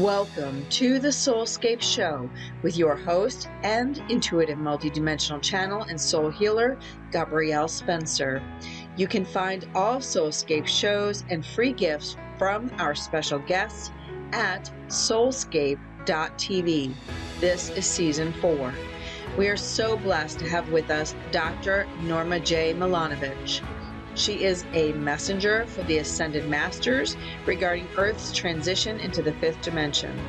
Welcome to the SoulScape Show with your host and intuitive multidimensional channel and soul healer, Gabrielle Spencer. You can find all SoulScape shows and free gifts from our special guests at soulscape.tv. This is season 4. We are so blessed to have with us Dr. Norma J. Milanovich. She is a messenger for the Ascended Masters regarding Earth's transition into the 5th dimension.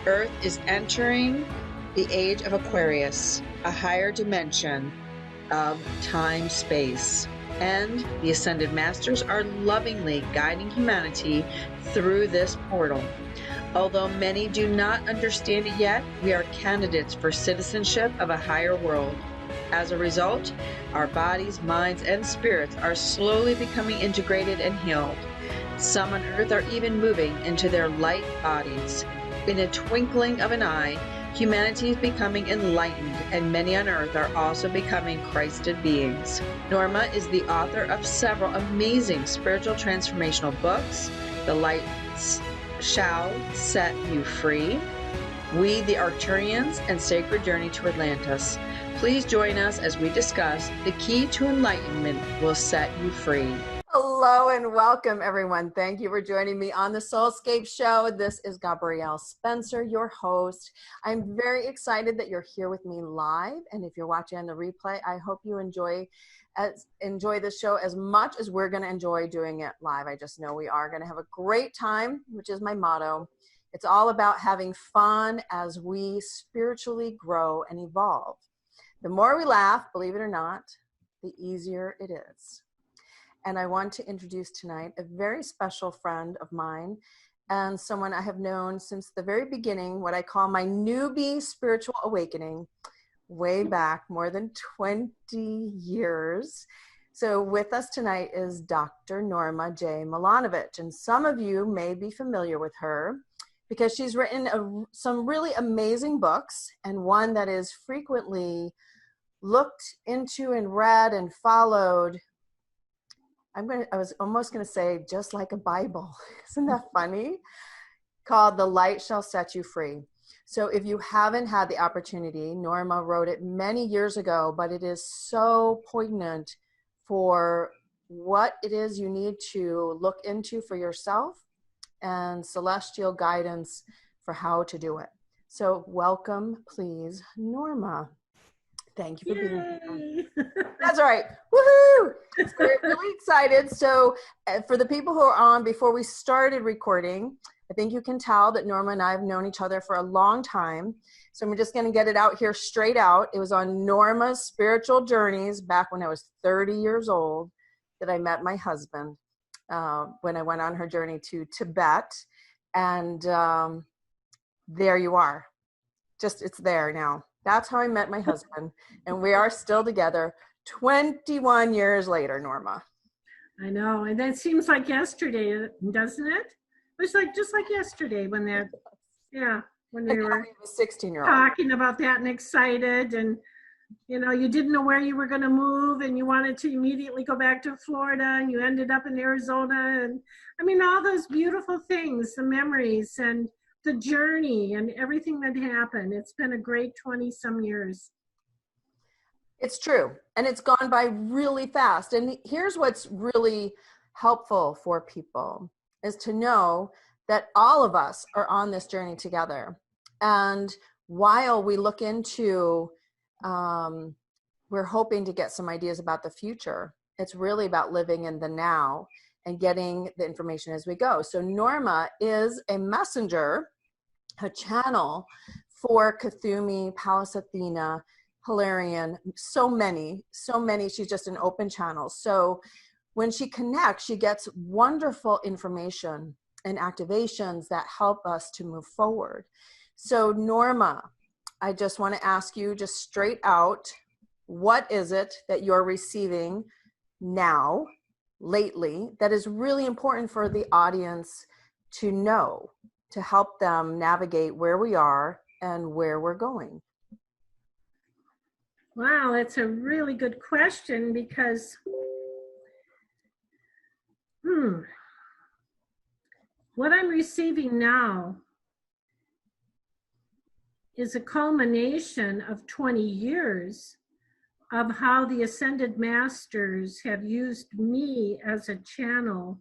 Earth is entering the age of Aquarius, a higher dimension of time-space. And the Ascended Masters are lovingly guiding humanity through this portal. Although many do not understand it yet, we are candidates for citizenship of a higher world. As a result, our bodies, minds, and spirits are slowly becoming integrated and healed. Some on Earth are even moving into their light bodies. In a twinkling of an eye, humanity is becoming enlightened, and many on Earth are also becoming Christed beings. Norma is the author of several amazing spiritual transformational books: The Light Shall Set You Free, We the Arcturians, and Sacred Journey to Atlantis. Please join us as we discuss the key to enlightenment will set you free. Hello and welcome, everyone. Thank you for joining me on the SoulScape Show. This is Gabrielle Spencer, your host. I'm very excited that you're here with me live. And if you're watching on the replay, I hope you enjoy the show as much as we're going to enjoy doing it live. I just know we are going to have a great time, which is my motto. It's all about having fun as we spiritually grow and evolve. The more we laugh, believe it or not, the easier it is. And I want to introduce tonight a very special friend of mine and someone I have known since the very beginning, what I call my newbie spiritual awakening, way back more than 20 years. So with us tonight is Dr. Norma J. Milanovich. And some of you may be familiar with her because she's written some really amazing books, and one that is frequently looked into and read and followed. I was almost going to say just like a Bible. Isn't that funny? Called The Light Shall Set You Free. So if you haven't had the opportunity, Norma wrote it many years ago, but it is so poignant for what it is you need to look into for yourself and celestial guidance for how to do it. So welcome, please, Norma. Thank you for being here. That's all right. Woohoo! So we're really excited. So for the people who are on before we started recording, I think you can tell that Norma and I have known each other for a long time. So I'm just going to get it out here straight out. It was on Norma's spiritual journeys back when I was 30 years old that I met my husband when I went on her journey to Tibet. And there you are. Just, it's there now. That's how I met my husband, and we are still together 21 years later, Norma. I know, and that seems like yesterday, doesn't it? It was like just like yesterday when that, when we were 16-year-old talking about that and excited, and you didn't know where you were going to move, and you wanted to immediately go back to Florida, and you ended up in Arizona, and I mean all those beautiful things, the memories, and the journey and everything that happened. It's been a great 20-some years. It's true. And it's gone by really fast. And here's what's really helpful for people is to know that all of us are on this journey together. And while we look into, we're hoping to get some ideas about the future, it's really about living in the now and getting the information as we go. So Norma is a messenger, a channel for Cthulhu, Pallas Athena, Hilarion, so many. She's just an open channel. So when she connects, she gets wonderful information and activations that help us to move forward. So Norma, I just want to ask you just straight out, what is it that you're receiving now, lately, that is really important for the audience to know, to help them navigate where we are and where we're going? Wow, that's a really good question because what I'm receiving now is a culmination of 20 years of how the Ascended Masters have used me as a channel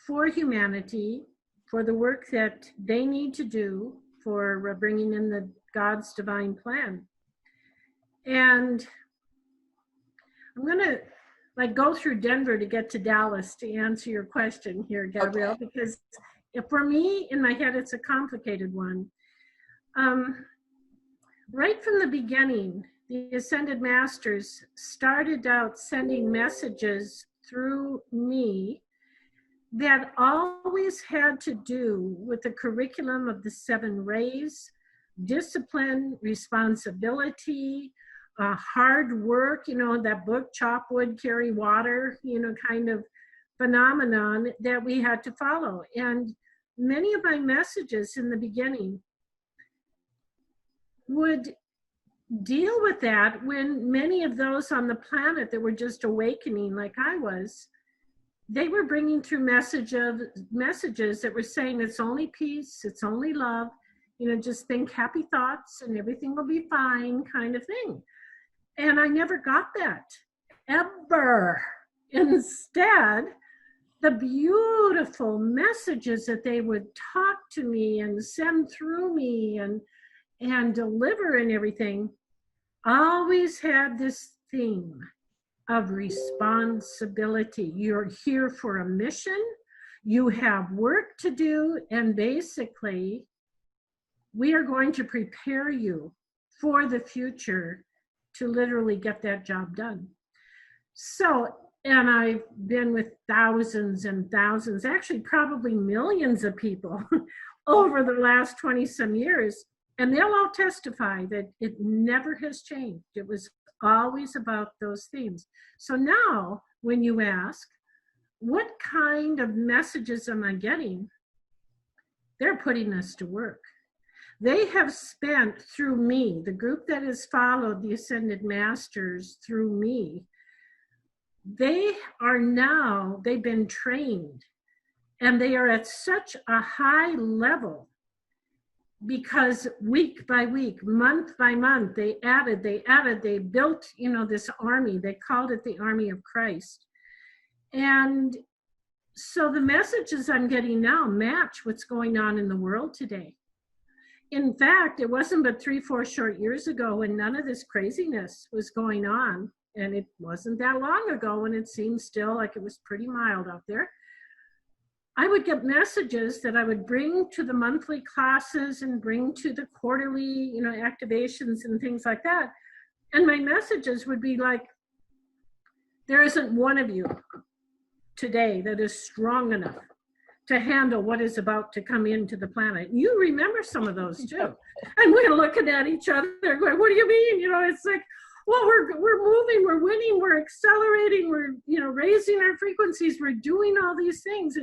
for humanity, for the work that they need to do for bringing in the God's divine plan. And I'm going to go through Denver to get to Dallas to answer your question here, Gabrielle, Okay. because for me, in my head, it's a complicated one. Right from the beginning, the Ascended Masters started out sending messages through me that always had to do with the curriculum of the 7 rays, discipline, responsibility, hard work, that book, Chop Wood, Carry Water, kind of phenomenon that we had to follow. And many of my messages in the beginning would deal with that when many of those on the planet that were just awakening, like I was, they were bringing through messages that were saying it's only peace, it's only love, just think happy thoughts and everything will be fine, kind of thing. And I never got that, ever. Instead, the beautiful messages that they would talk to me and send through me and deliver and everything always had this theme of responsibility. You're here for a mission, you have work to do, and basically, we are going to prepare you for the future to literally get that job done. So, and I've been with thousands and thousands, actually probably millions of people over the last 20 some years, and they'll all testify that it never has changed. It was always about those themes. So now, when you ask, what kind of messages am I getting? They're putting us to work. They have spent through me, the group that has followed the Ascended Masters through me, they've been trained, and they are at such a high level because week by week, month by month, they built, this army. They called it the Army of Christ. And so the messages I'm getting now match what's going on in the world today. In fact, it wasn't but 3-4 short years ago when none of this craziness was going on, and it wasn't that long ago when it seemed still like it was pretty mild out there. I would get messages that I would bring to the monthly classes and bring to the quarterly, activations and things like that. And my messages would be like, there isn't one of you today that is strong enough to handle what is about to come into the planet. You remember some of those too. And we're looking at each other going, what do you mean? It's like, well, we're moving, we're winning, we're accelerating, we're, raising our frequencies, we're doing all these things.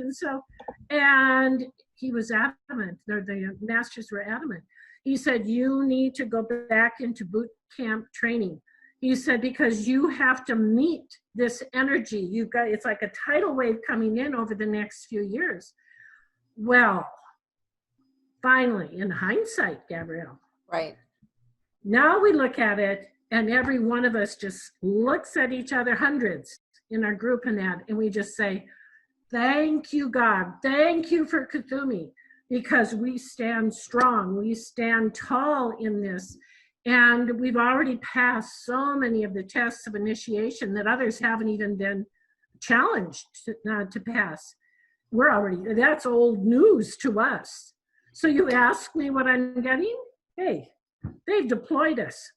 And he was adamant, the masters were adamant. He said, you need to go back into boot camp training. He said, because you have to meet this energy. It's like a tidal wave coming in over the next few years. Well, finally, in hindsight, Gabrielle. Right. Now we look at it, and every one of us just looks at each other, hundreds in our group and we just say, thank you, God. Thank you for Kuthumi, because we stand strong. We stand tall in this. And we've already passed so many of the tests of initiation that others haven't even been challenged to pass. That's old news to us. So you ask me what I'm getting? Hey, they've deployed us.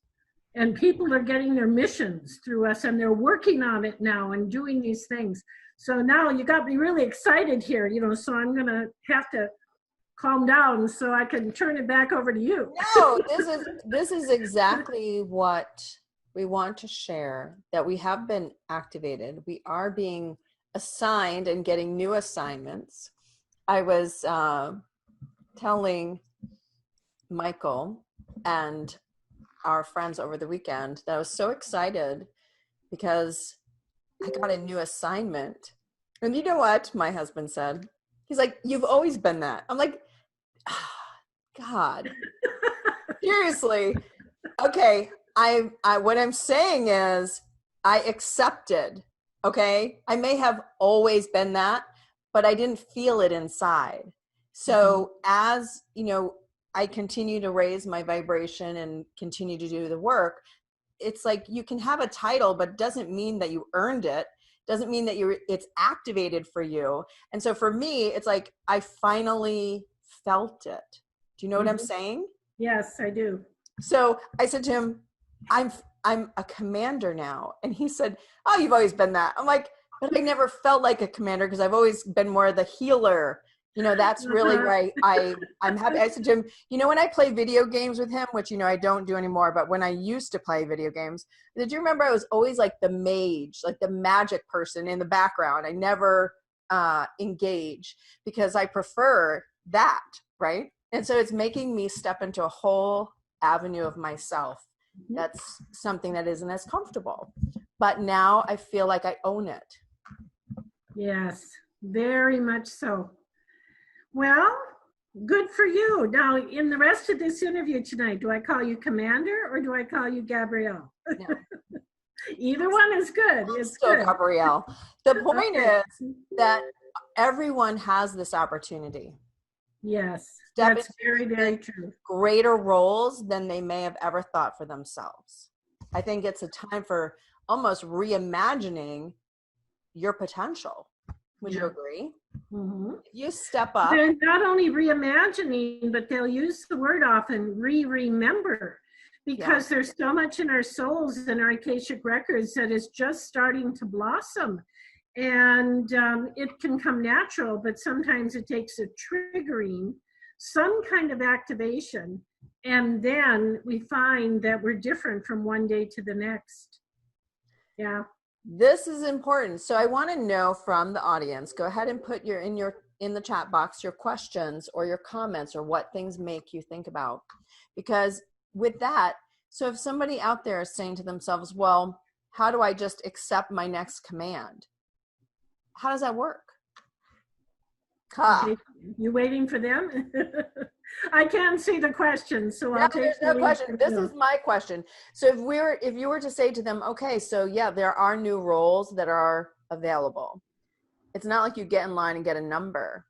And people are getting their missions through us, and they're working on it now and doing these things. So now you got me really excited here, so I'm going to have to calm down so I can turn it back over to you. No, this is exactly what we want to share, that we have been activated. We are being assigned and getting new assignments. I was telling Michael and our friends over the weekend that I was so excited because I got a new assignment. And you know what my husband said? He's like, you've always been that. I'm like, God, seriously. Okay. I what I'm saying is I accepted. Okay. I may have always been that, but I didn't feel it inside. So as, I continue to raise my vibration and continue to do the work, it's like you can have a title, but it doesn't mean that you earned it. Doesn't mean that it's activated for you. And so for me, it's like I finally felt it. Do you know what I'm saying? Yes, I do. So I said to him, I'm a commander now. And he said, oh, you've always been that. I'm like, but I never felt like a commander because I've always been more the healer. That's really where I'm happy. I said to him, when I play video games with him, which, I don't do anymore, but when I used to play video games, did you remember I was always like the mage, like the magic person in the background? I never engage because I prefer that, right? And so it's making me step into a whole avenue of myself. That's something that isn't as comfortable. But now I feel like I own it. Yes, very much so. Well, good for you. Now, in the rest of this interview tonight, do I call you Commander or do I call you Gabrielle? No. Either one is good. It's still good. Gabrielle. The point is that everyone has this opportunity. Yes, that's very, very true. Greater roles than they may have ever thought for themselves. I think it's a time for almost reimagining your potential. Would you agree? If you step up. They're not only reimagining, but they'll use the word often, remember, because there's so much in our souls and our Akashic records that is just starting to blossom. And it can come natural, but sometimes it takes a triggering, some kind of activation. And then we find that we're different from one day to the next. Yeah. This is important. So I want to know from the audience, go ahead and put in the chat box your questions or your comments or what things make you think about. Because with that, so if somebody out there is saying to themselves, well, how do I just accept my next command? How does that work? You waiting for them? I can't see the question, so I'll take there's no question. This is my question. So if you were to say to them, okay, so yeah, there are new roles that are available. It's not like you get in line and get a number.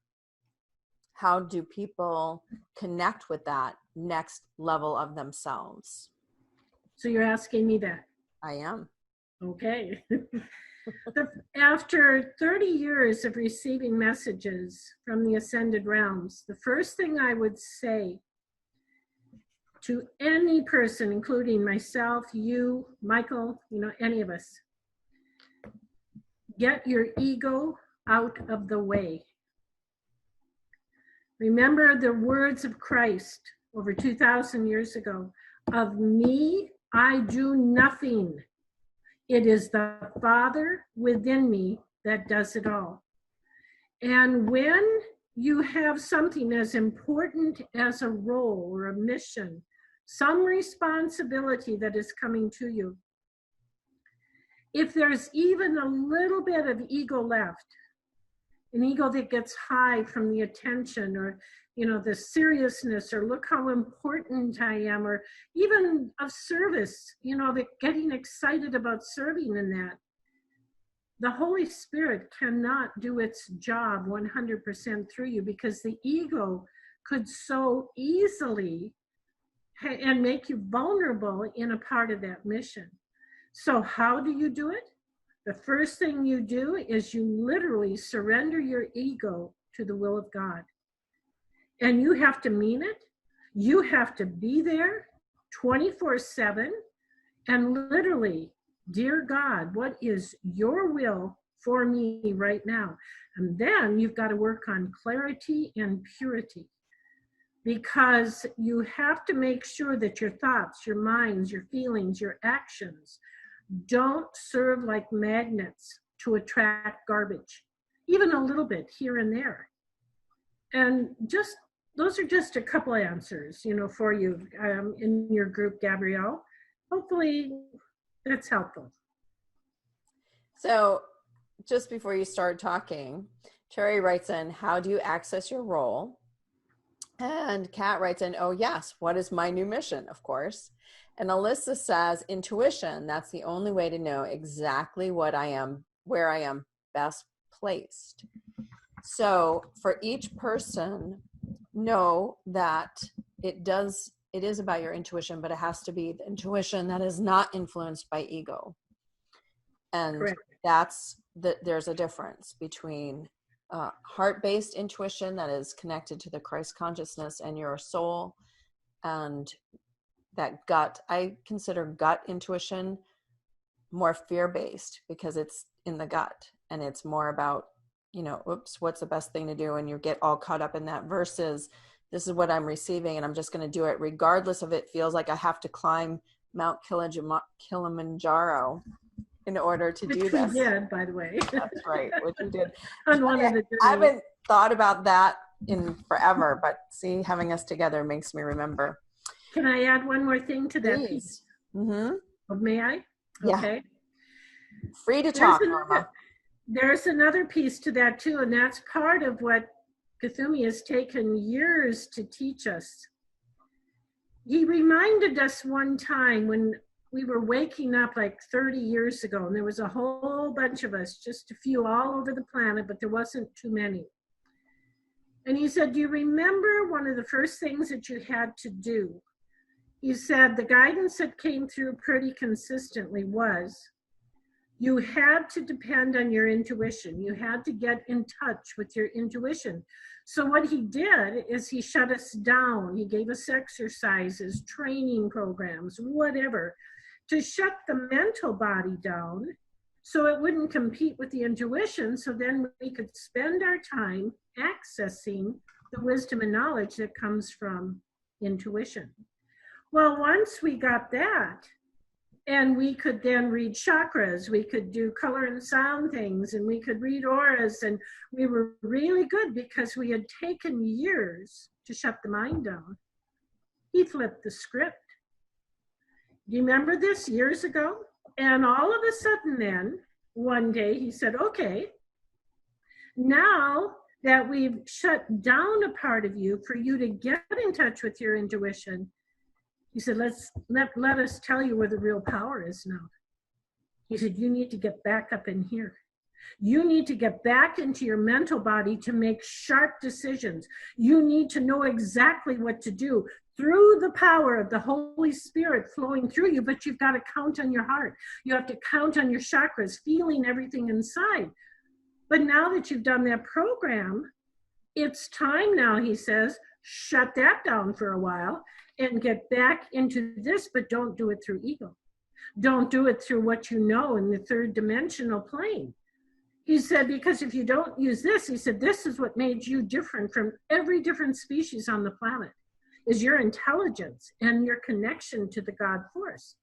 How do people connect with that next level of themselves? So you're asking me that? I am. Okay. After 30 years of receiving messages from the ascended realms, the first thing I would say to any person, including myself, you, Michael, any of us, get your ego out of the way. Remember the words of Christ over 2,000 years ago, of me, I do nothing. It is the Father within me that does it all. And when you have something as important as a role or a mission, some responsibility that is coming to you, if there's even a little bit of ego left, an ego that gets high from the attention or the seriousness, or look how important I am, or even of service, the getting excited about serving in that. The Holy Spirit cannot do its job 100% through you, because the ego could so easily and make you vulnerable in a part of that mission. So how do you do it? The first thing you do is you literally surrender your ego to the will of God. And you have to mean it. You have to be there 24/7 and literally, dear God, what is your will for me right now? And then you've got to work on clarity and purity, because you have to make sure that your thoughts, your minds, your feelings, your actions don't serve like magnets to attract garbage, even a little bit here and there. And those are just a couple answers, for you in your group, Gabrielle. Hopefully that's helpful. So just before you start talking, Terry writes in, how do you access your role? And Kat writes in, oh yes, what is my new mission? Of course. And Alyssa says, intuition, that's the only way to know exactly what I am, where I am best placed. So for each person, know that it is about your intuition, but it has to be the intuition that is not influenced by ego. And Correct. there's a difference between heart-based intuition that is connected to the Christ consciousness and your soul, and that gut. I consider gut intuition more fear-based because it's in the gut and it's more about, oops, what's the best thing to do? And you get all caught up in that versus this is what I'm receiving and I'm just going to do it regardless of it feels like I have to climb Mount Kilimanjaro in order to do this. We did, by the way. That's right, which we did. On one of the I haven't thought about that in forever, but see, having us together makes me remember. Can I add one more thing to that piece? Mm-hmm. Oh, may I? Yeah. Okay. Free to talk, Norma. There's another piece to that too, and that's part of what Kuthumi has taken years to teach us. He reminded us one time when we were waking up like 30 years ago, and there was a whole bunch of us, just a few all over the planet, but there wasn't too many. And he said, do you remember one of the first things that you had to do? He said the guidance that came through pretty consistently was you had to depend on your intuition. You had to get in touch with your intuition. So what he did is he shut us down. He gave us exercises, training programs, whatever, to shut the mental body down so it wouldn't compete with the intuition. So then we could spend our time accessing the wisdom and knowledge that comes from intuition. Well, once we got that, and we could then read chakras, we could do color and sound things, and we could read auras, and we were really good because we had taken years to shut the mind down. He flipped the script. Do you remember this years ago? And all of a sudden then, one day he said, okay, now that we've shut down a part of you for you to get in touch with your intuition, he said, let us tell you where the real power is now. He said, you need to get back up in here. You need to get back into your mental body to make sharp decisions. You need to know exactly what to do through the power of the Holy Spirit flowing through you, but you've got to count on your heart. You have to count on your chakras, feeling everything inside. But now that you've done that program, it's time now, he says, shut that down for a while and get back into this, but don't do it through ego. Don't do it through what you know in the third dimensional plane. He said, because if you don't use this, he said, this is what made you different from every different species on the planet, is your intelligence and your connection to the God force.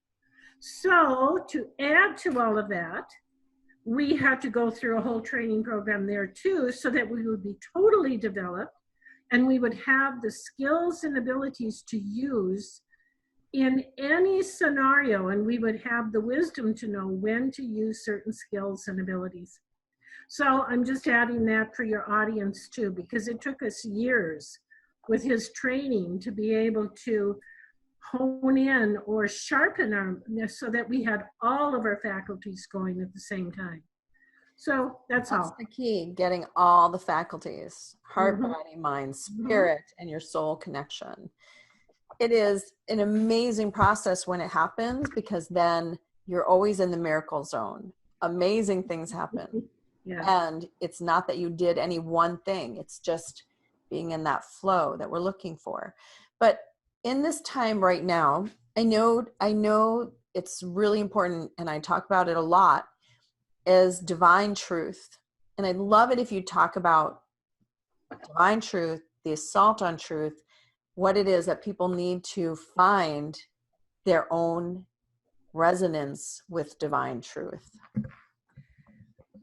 So to add to all of that, we had to go through a whole training program there too, so that we would be totally developed and we would have the skills and abilities to use in any scenario, and we would have the wisdom to know when to use certain skills and abilities. So I'm just adding that for your audience too, because it took us years with his training to be able to hone in or sharpen our, so that we had all of our faculties going at the same time. So that's all. The key, getting all the faculties, heart, body, mind, spirit, and your soul connection. It is an amazing process when it happens, because then you're always in the miracle zone. Amazing things happen. Yeah. And it's not that you did any one thing. It's just being in that flow that we're looking for. But in this time right now, I know it's really important, and I talk about it a lot, is divine truth. And I'd love it if you talk about divine truth, the assault on truth, what it is that people need to find their own resonance with divine truth.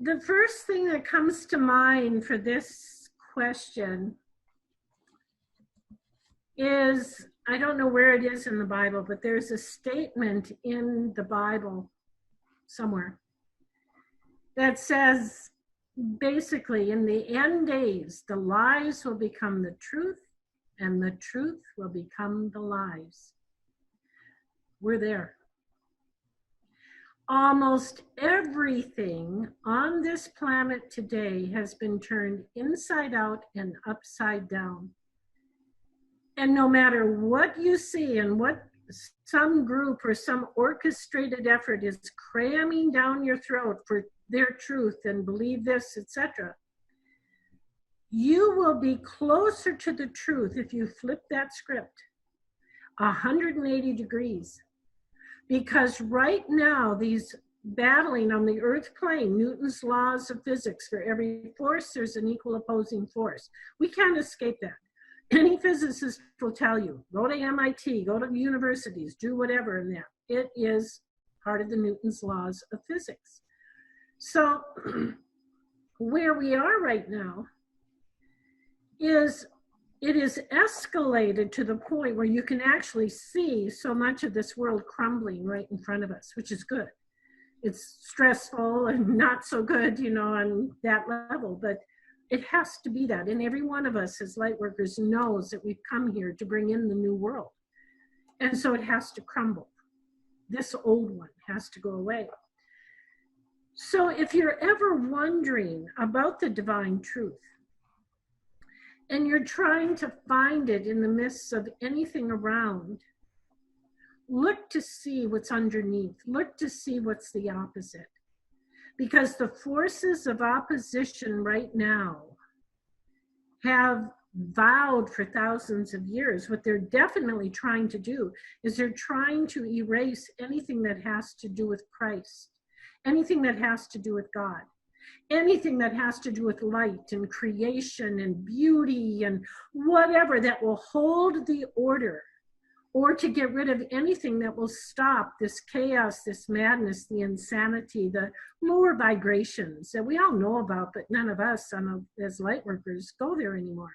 The first thing that comes to mind for this question is, I don't know where it is in the Bible, but there's a statement in the Bible somewhere that says, basically, in the end days, the lies will become the truth and the truth will become the lies. We're there. Almost everything on this planet today has been turned inside out and upside down. And no matter what you see and what some group or some orchestrated effort is cramming down your throat for their truth and believe this, etc., you will be closer to the truth if you flip that script 180 degrees. Because right now, these battling on the earth plane, Newton's laws of physics, for every force, there's an equal opposing force. We can't escape that. Any physicist will tell you, go to MIT, go to universities, do whatever in that. It is part of the Newton's laws of physics. So where we are right now is it is escalated to the point where you can actually see so much of this world crumbling right in front of us, which is good. It's stressful and not so good, you know, on that level, but it has to be that. And every one of us as light workers knows that we've come here to bring in the new world. And so it has to crumble. This old one has to go away. So if you're ever wondering about the divine truth, and you're trying to find it in the midst of anything around, look to see what's underneath. Look to see what's the opposite. Because the forces of opposition right now have vowed for thousands of years. What they're definitely trying to do is they're trying to erase anything that has to do with Christ, anything that has to do with God. Anything that has to do with light and creation and beauty and whatever that will hold the order, or to get rid of anything that will stop this chaos, this madness, the insanity, the lower vibrations that we all know about, but none of us as light workers go there anymore.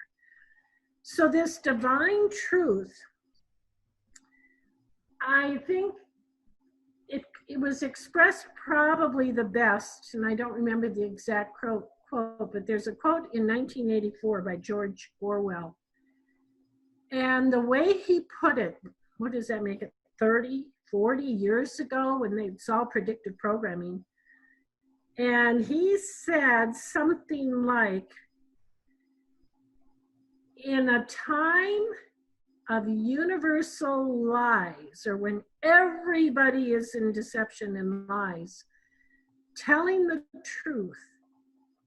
So this divine truth, I think it was expressed probably the best, and I don't remember the exact quote, but there's a quote in 1984 by George Orwell. And the way he put it, what does that make it, 30, 40 years ago when they saw predictive programming? And he said something like, in a time of universal lies, or when everybody is in deception and lies, telling the truth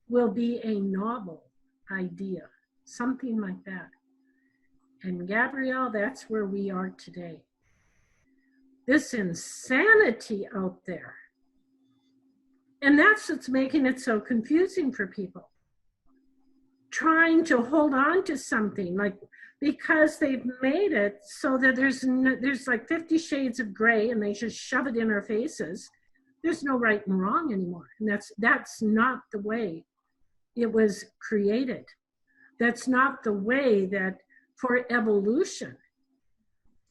will be a novel idea, something like that. And Gabrielle, that's where we are today. This insanity out there. And that's what's making it so confusing for people. Trying to hold on to something, like, because they've made it so that there's like 50 shades of gray and they just shove it in our faces. There's no right and wrong anymore. And that's not the way it was created. That's not the way that for evolution,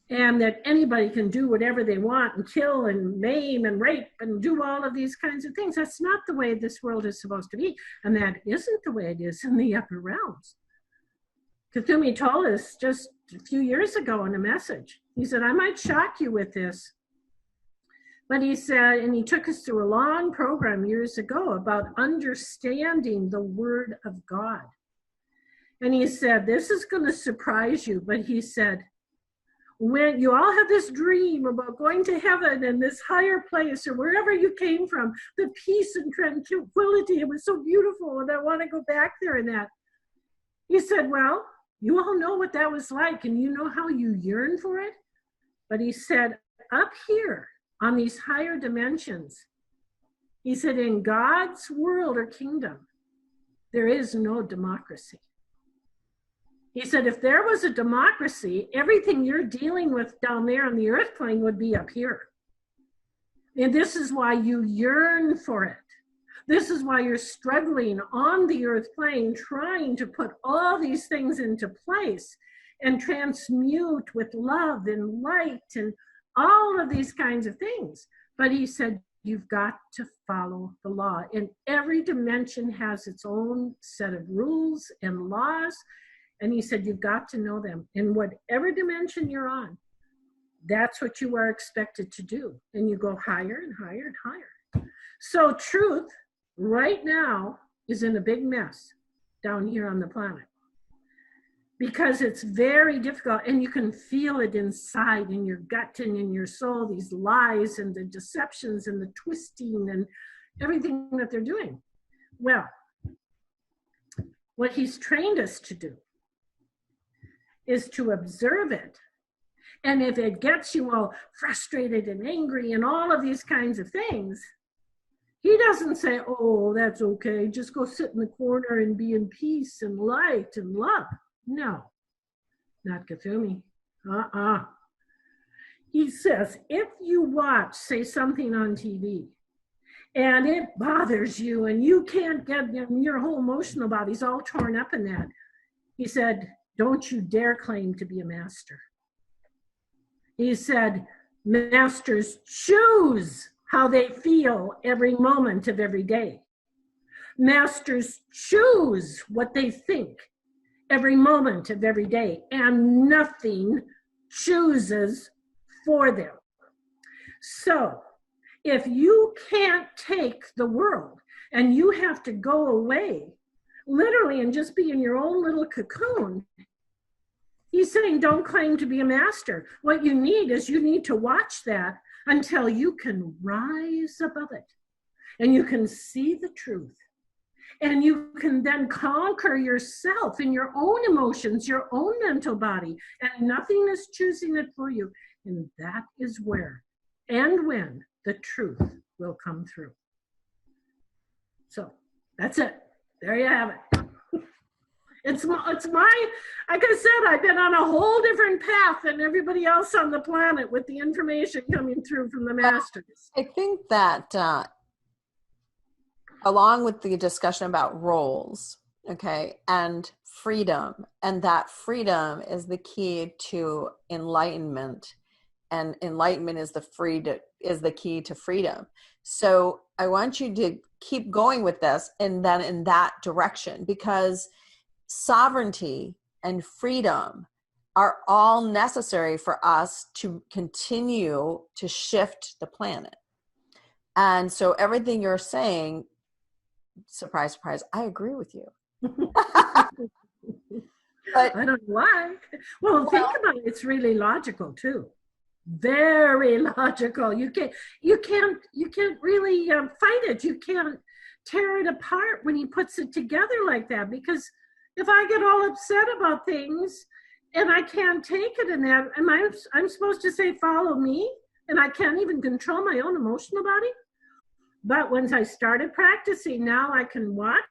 and that anybody can do whatever they want and kill and maim and rape and do all of these kinds of things. That's not the way this world is supposed to be. And that isn't the way it is in the upper realms. Cthulhu told us just a few years ago in a message. He said, I might shock you with this. But he said, and he took us through a long program years ago about understanding the Word of God. And he said, this is going to surprise you. But he said, when you all have this dream about going to heaven and this higher place or wherever you came from, the peace and tranquility, it was so beautiful and I want to go back there and that. He said, well, you all know what that was like and you know how you yearn for it. But he said, up here on these higher dimensions, he said, in God's world or kingdom, there is no democracy. He said, if there was a democracy, everything you're dealing with down there on the earth plane would be up here. And this is why you yearn for it. This is why you're struggling on the earth plane, trying to put all these things into place and transmute with love and light and all of these kinds of things. But he said, you've got to follow the law. And every dimension has its own set of rules and laws. And he said, you've got to know them. In whatever dimension you're on, that's what you are expected to do. And you go higher and higher and higher. So truth right now is in a big mess down here on the planet, because it's very difficult, and you can feel it inside in your gut and in your soul, these lies and the deceptions and the twisting and everything that they're doing. Well, what he's trained us to do is to observe it. And if it gets you all frustrated and angry and all of these kinds of things, he doesn't say, oh, that's okay, just go sit in the corner and be in peace and light and love. No, not Cthulhu. He says, if you watch, say, something on TV, and it bothers you, and you can't get, your whole emotional body's all torn up in that, he said, don't you dare claim to be a master. He said, masters choose how they feel every moment of every day. Masters choose what they think every moment of every day, and nothing chooses for them. So if you can't take the world and you have to go away, literally, and just be in your own little cocoon, he's saying, don't claim to be a master. What you need is you need to watch that until you can rise above it and you can see the truth. And you can then conquer yourself and your own emotions, your own mental body, and nothing is choosing it for you. And that is where and when the truth will come through. So that's it. There you have it. It's my, like I said, I've been on a whole different path than everybody else on the planet with the information coming through from the masters. I think that along with the discussion about roles, okay, and freedom, and that freedom is the key to enlightenment, and enlightenment is the key to freedom. So I want you to keep going with this, and then in that direction, because sovereignty and freedom are all necessary for us to continue to shift the planet. And so everything you're saying, surprise, surprise, I agree with you. But I don't know why. Well, think about it. It's really logical too. Very logical. You can't really fight it. You can't tear it apart when he puts it together like that. Because if I get all upset about things and I can't take it in that, I'm supposed to say, follow me, and I can't even control my own emotional body? But once I started practicing, now I can watch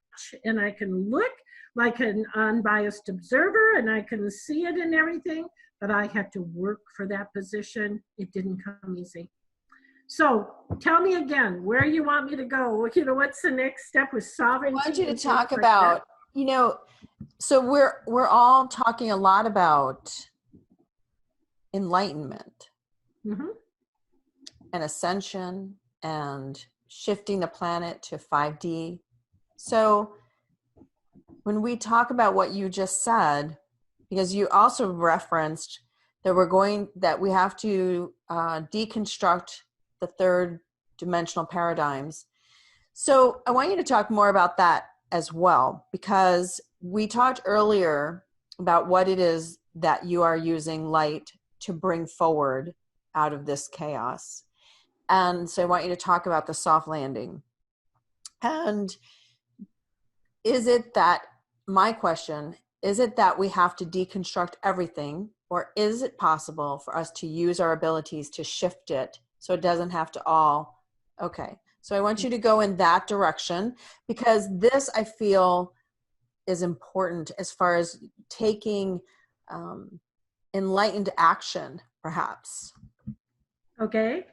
and I can look like an unbiased observer and I can see it and everything, but I had to work for that position. It didn't come easy. So tell me again, where you want me to go? You know, what's the next step with sovereignty? I want you to talk about, you know, so we're all talking a lot about enlightenment and ascension and shifting the planet to 5D. So when we talk about what you just said, because you also referenced that we have to deconstruct the third dimensional paradigms. So I want you to talk more about that as well, because we talked earlier about what it is that you are using light to bring forward out of this chaos. And so I want you to talk about the soft landing. And my question, is it that we have to deconstruct everything, or is it possible for us to use our abilities to shift it so it doesn't have to all, okay. So I want you to go in that direction, because this, I feel, is important as far as taking enlightened action, perhaps. Okay.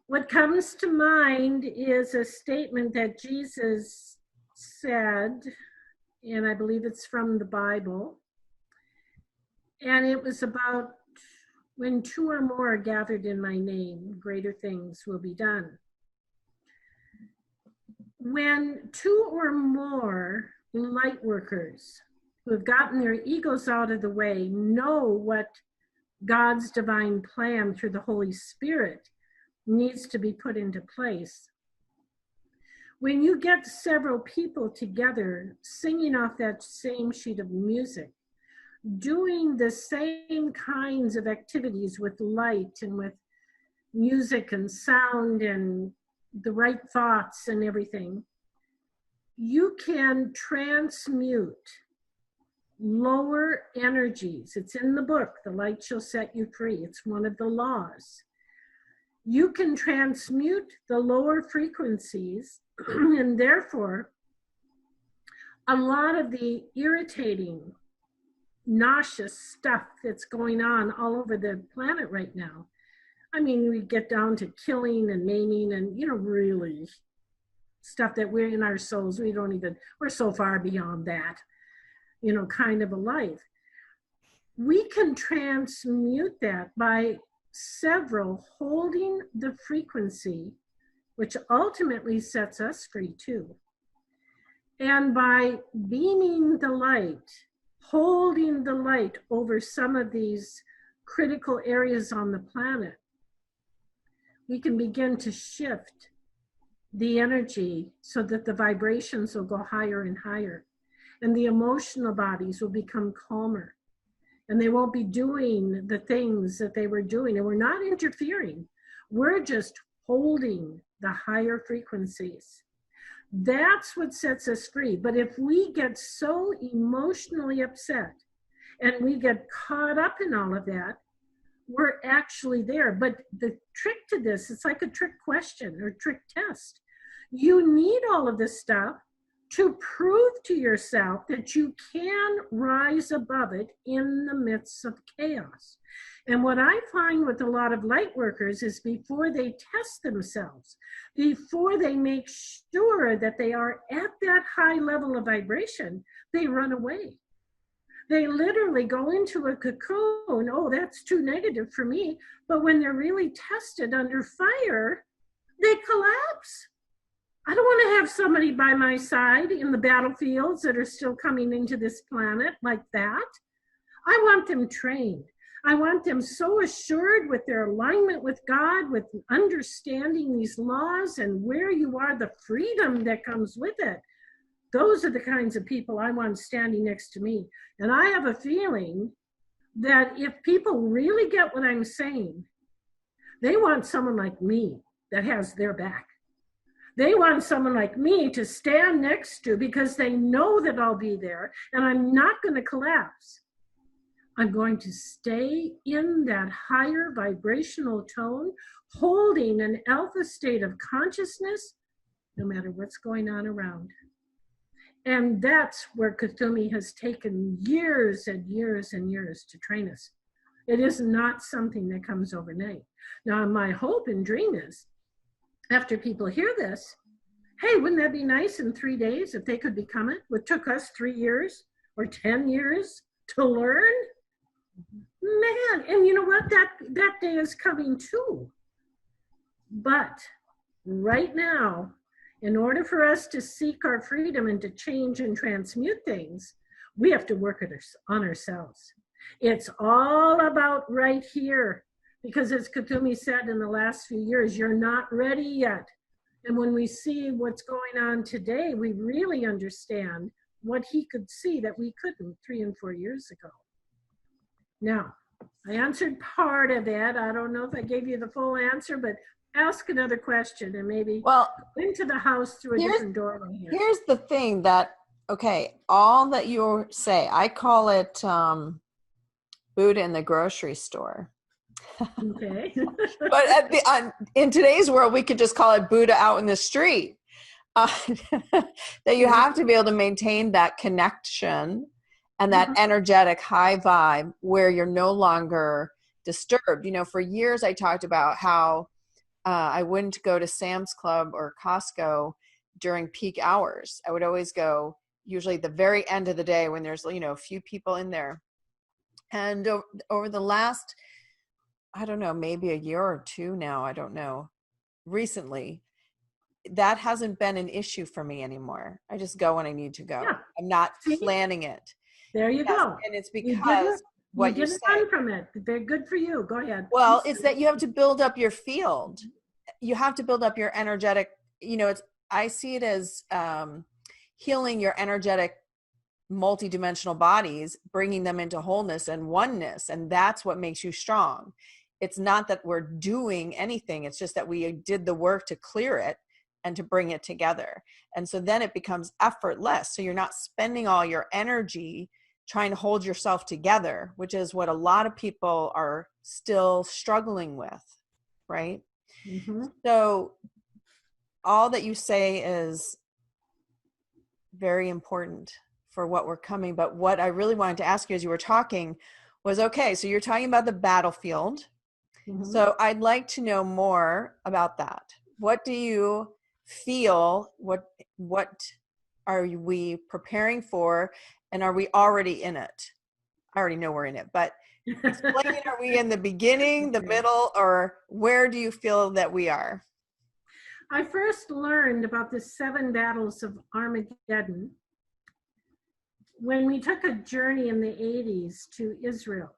What comes to mind is a statement that Jesus said, and I believe it's from the Bible, and it was about, when two or more are gathered in my name, greater things will be done. when two or more light workers who have gotten their egos out of the way know what God's divine plan through the Holy Spirit needs to be put into place. When you get several people together singing off that same sheet of music, doing the same kinds of activities with light and with music and sound and the right thoughts and everything, you can transmute lower energies. It's in the book, The Light Shall Set You Free. It's one of the laws. You can transmute the lower frequencies, and therefore, a lot of the irritating, nauseous stuff that's going on all over the planet right now. I mean, we get down to killing and maiming and, really stuff that we're in our souls. We're so far beyond that, kind of a life. We can transmute that by several holding the frequency, which ultimately sets us free too. And by beaming the light, holding the light over some of these critical areas on the planet, we can begin to shift the energy so that the vibrations will go higher and higher, and the emotional bodies will become calmer, and they won't be doing the things that they were doing. And we're not interfering. We're just holding the higher frequencies. That's what sets us free. But if we get so emotionally upset and we get caught up in all of that, we're actually there. But the trick to this, it's like a trick question or trick test. You need all of this stuff to prove to yourself that you can rise above it in the midst of chaos. And what I find with a lot of light workers is before they test themselves, before they make sure that they are at that high level of vibration, they run away. They literally go into a cocoon. Oh, that's too negative for me. But when they're really tested under fire, they collapse. I don't want to have somebody by my side in the battlefields that are still coming into this planet like that. I want them trained. I want them so assured with their alignment with God, with understanding these laws and where you are, the freedom that comes with it. Those are the kinds of people I want standing next to me. And I have a feeling that if people really get what I'm saying, they want someone like me that has their back. They want someone like me to stand next to because they know that I'll be there and I'm not going to collapse. I'm going to stay in that higher vibrational tone, holding an alpha state of consciousness, no matter what's going on around. And that's where Kuthumi has taken years and years and years to train us. It is not something that comes overnight. Now, my hope and dream is, after people hear this, hey, wouldn't that be nice in 3 days if they could become it? What took us 3 years or 10 years to learn? Man, and you know what? That day is coming too. But right now, in order for us to seek our freedom and to change and transmute things, we have to work on ourselves. It's all about right here. Because as Kuthumi said in the last few years, you're not ready yet. And when we see what's going on today, we really understand what he could see that we couldn't 3 and 4 years ago. Now, I answered part of it. I don't know if I gave you the full answer, but ask another question and maybe into the house through a different doorway here. Here's the thing that, okay, all that you say, I call it Buddha in the grocery store. Okay. But in today's world, we could just call it Buddha out in the street. That you have to be able to maintain that connection and that energetic high vibe where you're no longer disturbed. For years I talked about how I wouldn't go to Sam's Club or Costco during peak hours. I would always go usually the very end of the day when there's, a few people in there. And over the last, I don't know, maybe a year or two now, I don't know, recently, that hasn't been an issue for me anymore. I just go when I need to go. Yeah. I'm not See? planning it. There you go. And it's You because what you didn't say. run from it. They're good for you. Go ahead. Well, it's that you have to build up your field. You have to build up your energetic, I see it as healing your energetic multidimensional bodies, bringing them into wholeness and oneness. And that's what makes you strong. It's not that we're doing anything. It's just that we did the work to clear it and to bring it together. And so then it becomes effortless. So you're not spending all your energy trying to hold yourself together, which is what a lot of people are still struggling with, right? Mm-hmm. So all that you say is very important for what we're coming. But what I really wanted to ask you as you were talking was, okay, so you're talking about the battlefield. Mm-hmm. So I'd like to know more about that. What do you feel? What are we preparing for? And are we already in it? I already know we're in it, but explain, are we in the beginning, the middle, or where do you feel that we are? I first learned about the 7 battles of Armageddon when we took a journey in the 80s to Israel.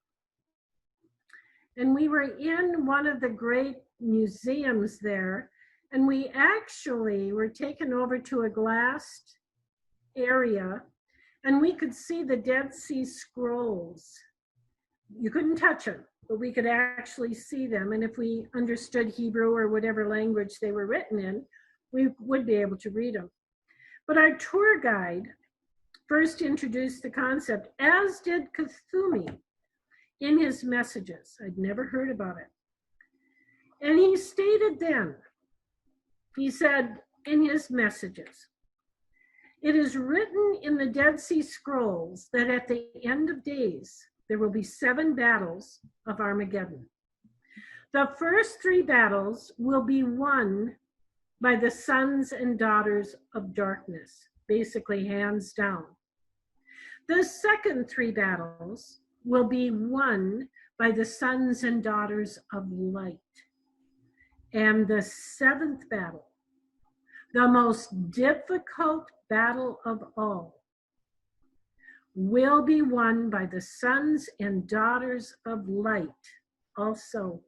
And we were in one of the great museums there, and we actually were taken over to a glassed area, and we could see the Dead Sea Scrolls. You couldn't touch them, but we could actually see them. And if we understood Hebrew or whatever language they were written in, we would be able to read them. But our tour guide first introduced the concept, as did Cthulhu in his messages. I'd never heard about it. And he stated then, he said in his messages, it is written in the Dead Sea Scrolls that at the end of days, there will be 7 battles of Armageddon. The first 3 battles will be won by the sons and daughters of darkness, basically hands down. The second 3 battles will be won by the sons and daughters of light. And the 7th battle, the most difficult battle of all, will be won by the sons and daughters of light also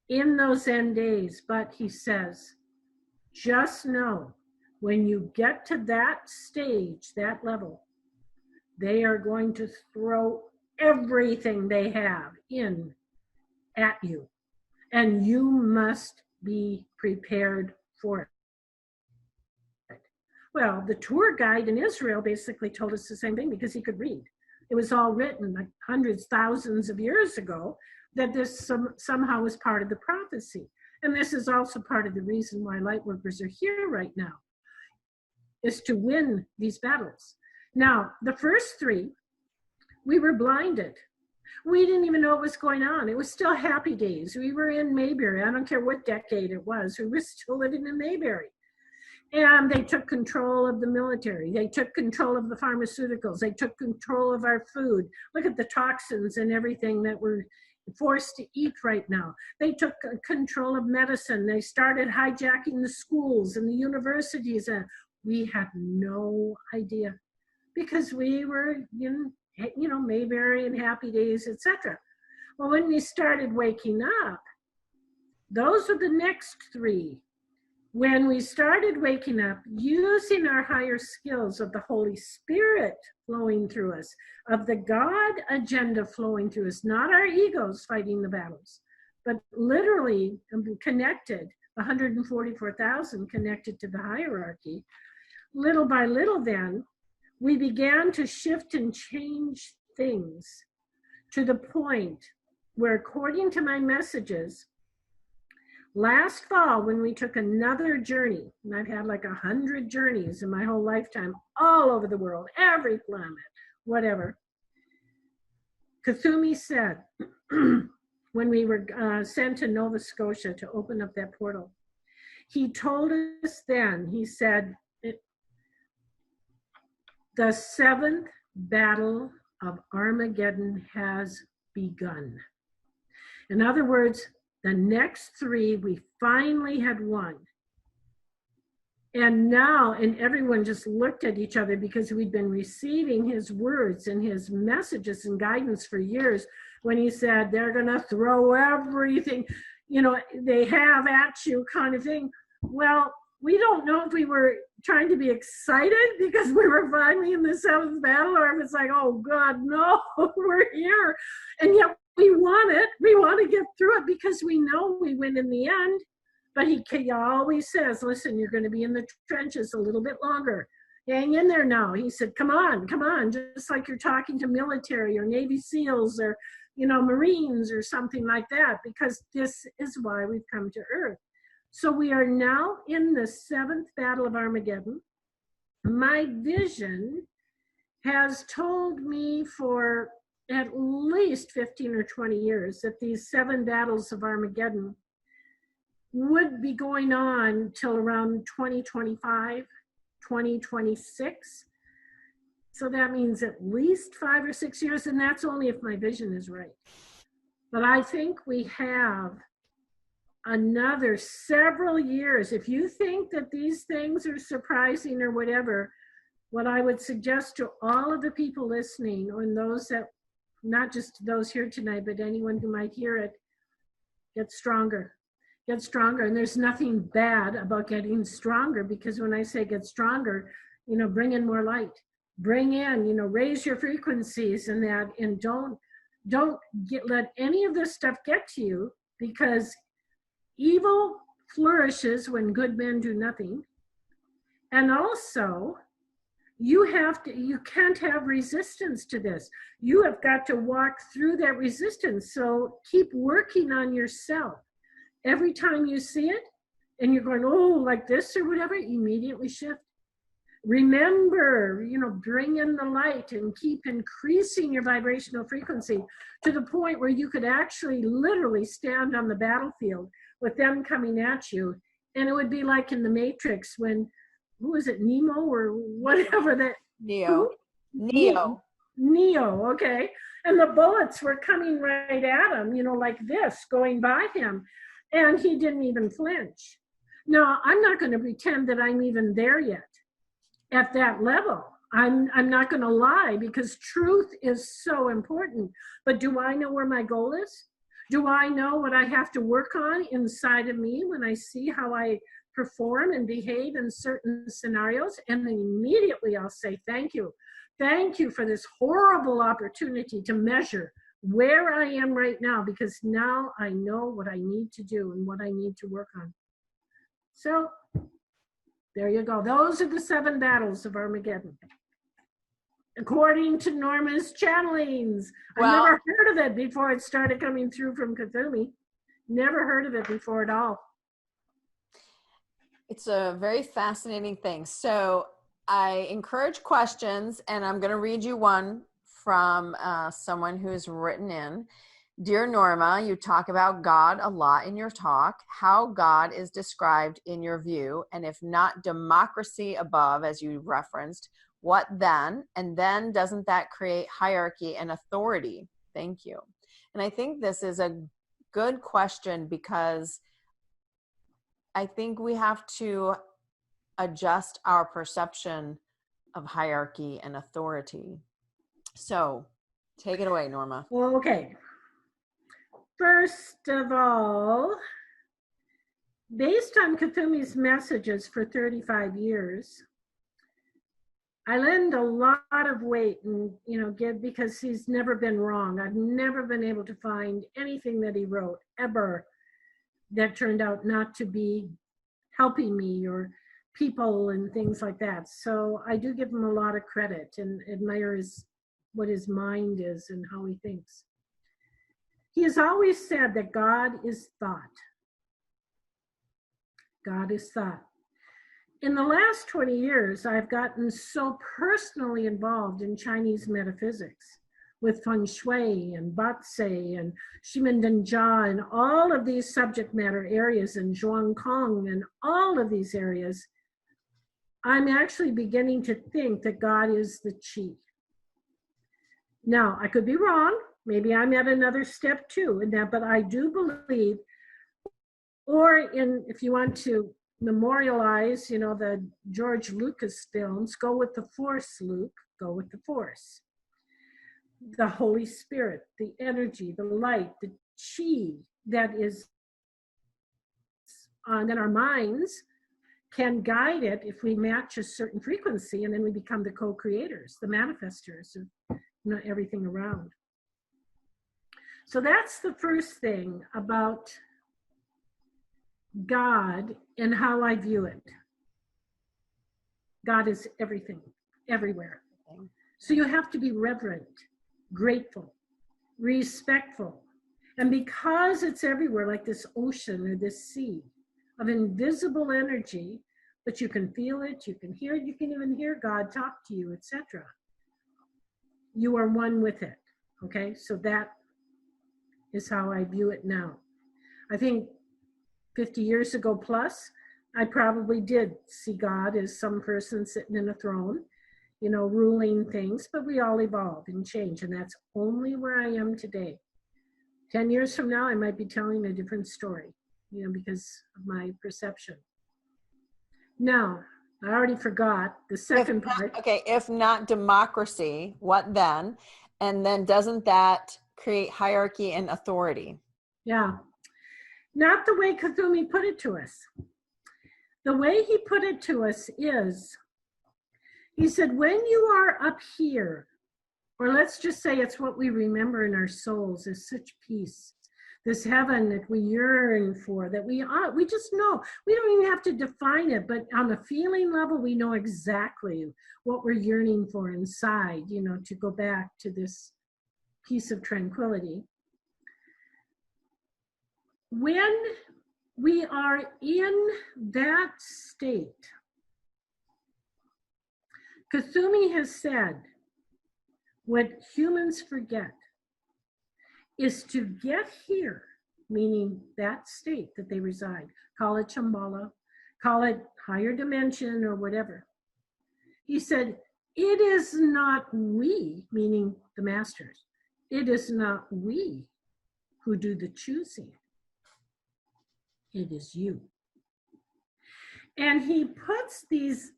in those end days. But he says, just know when you get to that stage, that level, they are going to throw everything they have in at you, and you must be prepared for it. Well, the tour guide in Israel basically told us the same thing because he could read. It was all written like hundreds, thousands of years ago that this somehow was part of the prophecy. And this is also part of the reason why light workers are here right now, is to win these battles. Now, the first 3, we were blinded. We didn't even know what was going on. It was still happy days. We were in Mayberry. I don't care what decade it was. We were still living in Mayberry. And they took control of the military. They took control of the pharmaceuticals. They took control of our food. Look at the toxins and everything that we're forced to eat right now. They took control of medicine. They started hijacking the schools and the universities. And we had no idea because we were in, Mayberry and happy days, etc. Well, when we started waking up, those were the next 3. When we started waking up, using our higher skills of the Holy Spirit flowing through us, of the God agenda flowing through us, not our egos fighting the battles, but literally connected, 144,000 connected to the hierarchy, little by little then, we began to shift and change things to the point where, according to my messages, last fall, when we took another journey, and I've had like 100 journeys in my whole lifetime, all over the world, every planet, whatever. Cthulhu said, when we were sent to Nova Scotia to open up that portal, he told us then, he said, the 7th battle of Armageddon has begun. In other words, the next 3 we finally had won. And now, and everyone just looked at each other because we'd been receiving his words and his messages and guidance for years when he said, they're going to throw everything, they have at you kind of thing. Well, we don't know if we were trying to be excited because we were finally in the seventh battle, or if it's like, oh God, no, we're here. And yet we want it. We want to get through it because we know we win in the end. But he always says, listen, you're going to be in the trenches a little bit longer. Hang in there now. He said, come on, just like you're talking to military or Navy SEALs or, Marines or something like that, because this is why we've come to Earth. So we are now in the seventh battle of Armageddon. My vision has told me for at least 15 or 20 years that these 7 battles of Armageddon would be going on till around 2025, 2026. So that means at least 5 or 6 years, and that's only if my vision is right. But I think we have another several years. If you think that these things are surprising or whatever, what I would suggest to all of the people listening, or those that, not just those here tonight, but anyone who might hear it, get stronger. Get stronger. And there's nothing bad about getting stronger, because when I say get stronger, bring in more light, bring in, raise your frequencies and that, and don't let any of this stuff get to you, because evil flourishes when good men do nothing. And also, you can't have resistance to this. You have got to walk through that resistance. So keep working on yourself. Every time you see it and you're going, oh, like this or whatever, immediately shift. Remember, bring in the light and keep increasing your vibrational frequency to the point where you could actually literally stand on the battlefield with them coming at you. And it would be like in the Matrix when, who was it, Nemo or whatever that? Neo. Neo, okay. And the bullets were coming right at him, like this, going by him. And he didn't even flinch. Now, I'm not going to pretend that I'm even there yet at that level. I'm not going to lie, because truth is so important. But do I know where my goal is? Do I know what I have to work on inside of me when I see how I perform and behave in certain scenarios? And then immediately I'll say, thank you. Thank you for this horrible opportunity to measure where I am right now, because now I know what I need to do and what I need to work on. So there you go. Those are the 7 battles of Armageddon, according to Norma's channelings. Well, I never heard of it before it started coming through from Cthulhu. Never heard of it before at all. It's a very fascinating thing. So I encourage questions, and I'm going to read you one from someone who's written in. Dear Norma, you talk about God a lot in your talk. How God is described in your view, and if not democracy above, as you referenced, what then? And then doesn't that create hierarchy and authority? Thank you. And I think this is a good question, because I think we have to adjust our perception of hierarchy and authority. So take it away, Norma. Well, okay. First of all, based on Cthulhu's messages for 35 years, I lend a lot of weight and, because he's never been wrong. I've never been able to find anything that he wrote ever that turned out not to be helping me or people and things like that. So I do give him a lot of credit and admire what his mind is and how he thinks. He has always said that God is thought. God is thought. In the last 20 years, I've gotten so personally involved in Chinese metaphysics with Feng Shui and Bazi and Shimendenjia and all of these subject matter areas, and Zhuang Kong and all of these areas. I'm actually beginning to think that God is the Qi. Now, I could be wrong. Maybe I'm at another step too in that, but I do believe, or if you want to memorialize, the George Lucas films, go with the Force, Luke, go with the Force. The Holy Spirit, the energy, the light, the chi that is that our minds can guide it if we match a certain frequency, and then we become the co-creators, the manifestors of everything around. So that's the first thing about God and how I view it. God is everything, everywhere. So you have to be reverent, grateful, respectful. And because it's everywhere, like this ocean or this sea of invisible energy, but you can feel it, you can hear it, you can even hear God talk to you, etc. You are one with it, okay? So that is how I view it now. I think 50 years ago plus, I probably did see God as some person sitting in a throne, ruling things, but we all evolve and change, and that's only where I am today. 10 years from now, I might be telling a different story, because of my perception. Now, I already forgot the second part. Okay, if not democracy, what then? And then doesn't that create hierarchy and authority? Yeah. Not the way Kuthumi put it to us. The way he put it to us is, he said, when you are up here, or let's just say it's what we remember in our souls, is such peace, this heaven that we yearn for, that we just know. We don't even have to define it, but on a feeling level, we know exactly what we're yearning for inside, to go back to this peace of tranquility. When we are in that state, Kuthumi has said, what humans forget is to get here, meaning that state that they reside, call it Shambhala, call it higher dimension or whatever. He said, it is not we, meaning the masters, it is not we who do the choosing. It is you. And he puts these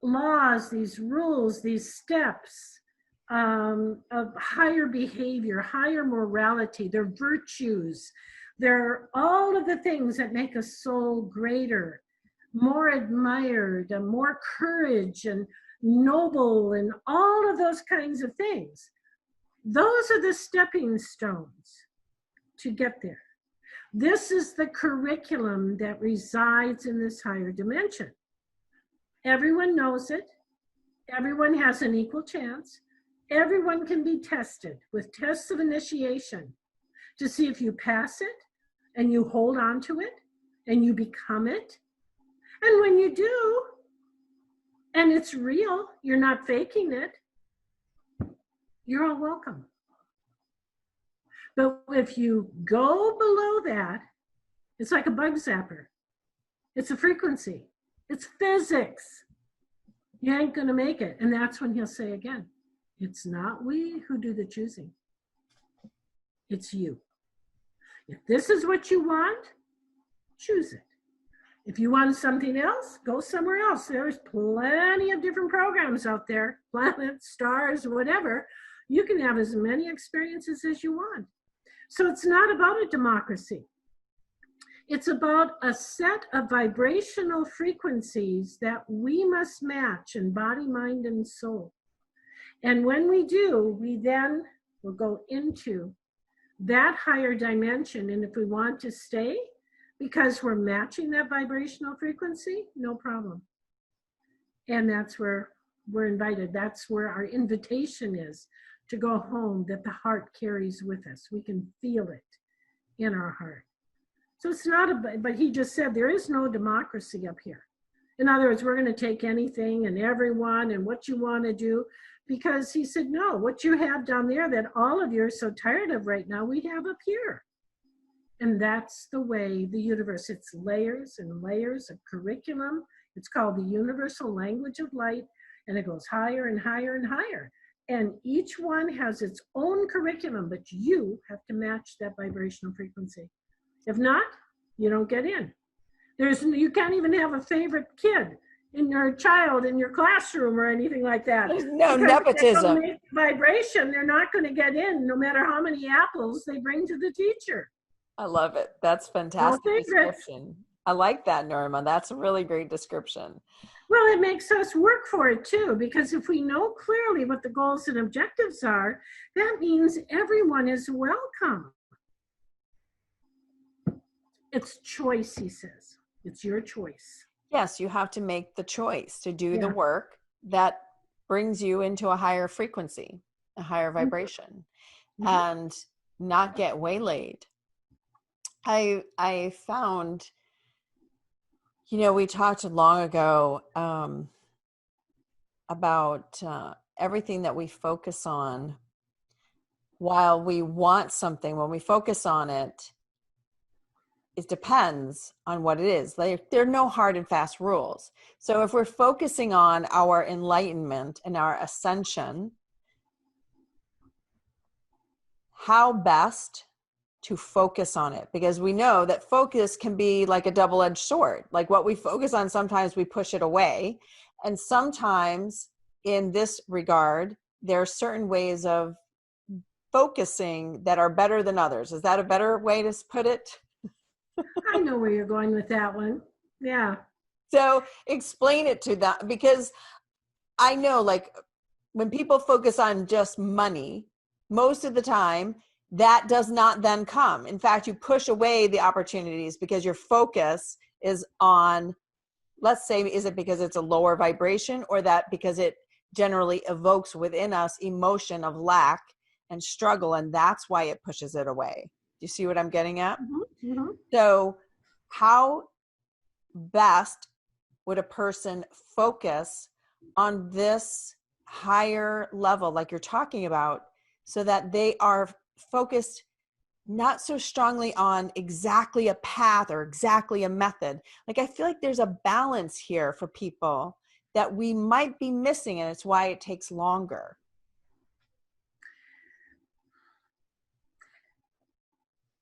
laws, these rules, these steps of higher behavior, higher morality, their virtues, they're all of the things that make a soul greater, more admired, and more courage and noble, and all of those kinds of things. Those are the stepping stones to get there. This is the curriculum that resides in this higher dimension. Everyone knows it. Everyone has an equal chance. Everyone can be tested with tests of initiation to see if you pass it and you hold on to it and you become it. And when you do, and it's real, you're not faking it, you're all welcome. But if you go below that, it's like a bug zapper. It's a frequency. It's physics. You ain't going to make it. And that's when he'll say again, it's not we who do the choosing. It's you. If this is what you want, choose it. If you want something else, go somewhere else. There's plenty of different programs out there, planets, stars, whatever. You can have as many experiences as you want. So it's not about a democracy. It's about a set of vibrational frequencies that we must match in body, mind, and soul. And when we do, we then will go into that higher dimension. And if we want to stay, because we're matching that vibrational frequency, no problem. And that's where we're invited. That's where our invitation is, to go home, that the heart carries with us. We can feel it in our heart. So it's not but he just said there is no democracy up here. In other words, we're going to take anything and everyone and what you want to do, because he said, no, what you have down there that all of you are so tired of right now, we have up here. And that's the way the universe, it's layers and layers of curriculum. It's called the universal language of light, and it goes higher and higher and higher. And each one has its own curriculum, but you have to match that vibrational frequency. If not, you don't get in. You can't even have a favorite kid in your child in your classroom or anything like that. There's no Because nepotism. if they don't make vibration, they're not going to get in, no matter how many apples they bring to the teacher. I love it. That's fantastic description. I like that, Norma. That's a really great description. Well, it makes us work for it too, because if we know clearly what the goals and objectives are, that means everyone is welcome. It's choice, he says. It's your choice. Yes, you have to make the choice to do the work that brings you into a higher frequency, a higher vibration, and not get waylaid. I found, we talked long ago about everything that we focus on. While we want something, when we focus on it, it depends on what it is. There are no hard and fast rules. So if we're focusing on our enlightenment and our ascension, how best to focus on it? Because we know that focus can be like a double-edged sword. Like what we focus on, sometimes we push it away. And sometimes in this regard, there are certain ways of focusing that are better than others. Is that a better way to put it? I know where you're going with that one. Yeah. So explain it to them, because I know, like, when people focus on just money, most of the time that does not then come. In fact, you push away the opportunities because your focus is on, let's say, is it because it's a lower vibration, or that because it generally evokes within us emotion of lack and struggle, and that's why it pushes it away. Do you see what I'm getting at? Mm-hmm. Mm-hmm. So how best would a person focus on this higher level, like you're talking about, so that they are focused not so strongly on exactly a path or exactly a method? Like, I feel like there's a balance here for people that we might be missing, and it's why it takes longer.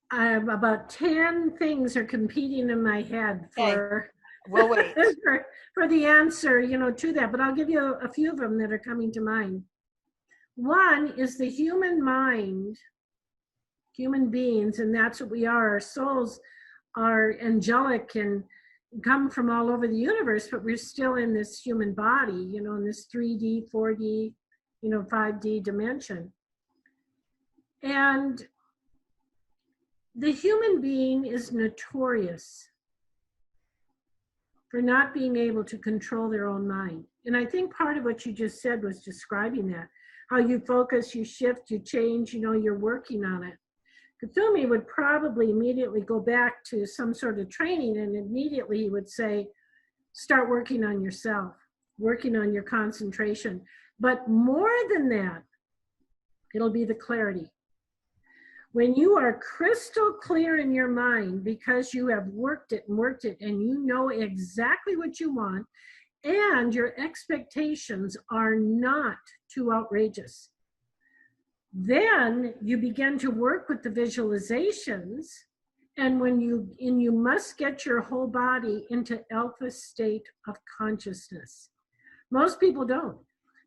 About 10 things are competing in my head for, we'll wait. for the answer, to that. But I'll give you a few of them that are coming to mind. One is the human mind, human beings, and that's what we are. Our souls are angelic and come from all over the universe, but we're still in this human body, in this 3D, 4D, 5D dimension. And the human being is notorious for not being able to control their own mind. And I think part of what you just said was describing that, how you focus, you shift, you change, you're working on it. Kuthumi would probably immediately go back to some sort of training, and immediately he would say, start working on yourself, working on your concentration. But more than that, it'll be the clarity. When you are crystal clear in your mind because you have worked it and you know exactly what you want, and your expectations are not too outrageous, then you begin to work with the visualizations, and you must get your whole body into alpha state of consciousness. Most people don't.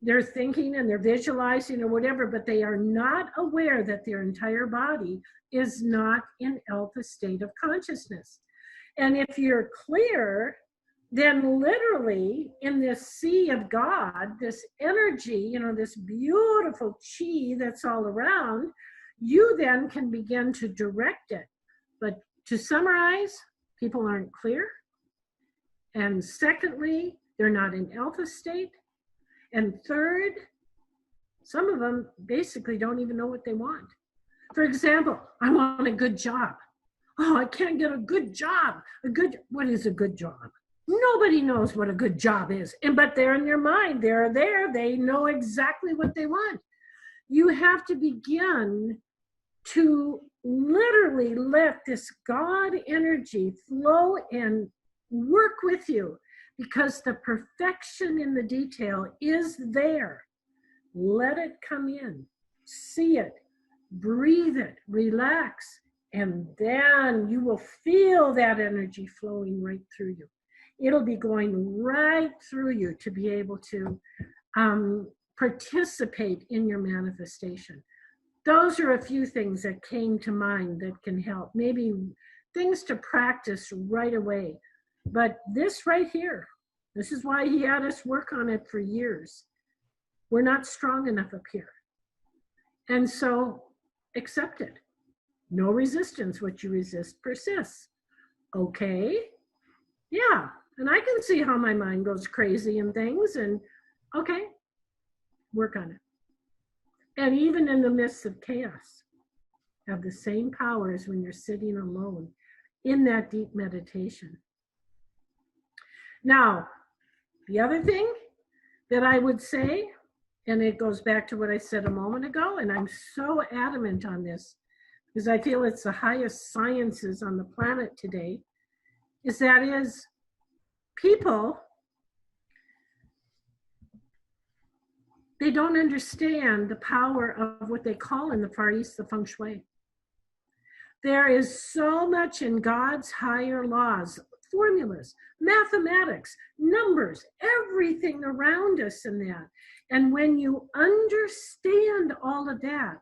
They're thinking and they're visualizing or whatever, but they are not aware that their entire body is not in alpha state of consciousness. And if you're clear, then literally in this sea of God, this energy, this beautiful chi that's all around, you then can begin to direct it. But to summarize, people aren't clear. And secondly, they're not in alpha state. And third, some of them basically don't even know what they want. For example, I want a good job. Oh, I can't get a good job. What is a good job? Nobody knows what a good job is. But they're in their mind. They're there. They know exactly what they want. You have to begin to literally let this God energy flow and work with you, because the perfection in the detail is there. Let it come in, see it, breathe it, relax, And then you will feel that energy flowing right through you. It'll be going right through you to be able to participate in your manifestation. Those are a few things that came to mind that can help. Maybe things to practice right away. But this right here, this is why he had us work on it for years. We're not strong enough up here. And so accept it. No resistance. What you resist persists. Okay. Yeah. And I can see how my mind goes crazy and things. And okay, work on it. And even in the midst of chaos, have the same power as when you're sitting alone in that deep meditation. Now, the other thing that I would say, and it goes back to what I said a moment ago, and I'm so adamant on this, because I feel it's the highest sciences on the planet today, is people, they don't understand the power of what they call in the Far East the feng shui. There is so much in God's higher laws, formulas, mathematics, numbers, everything around us in that. And when you understand all of that,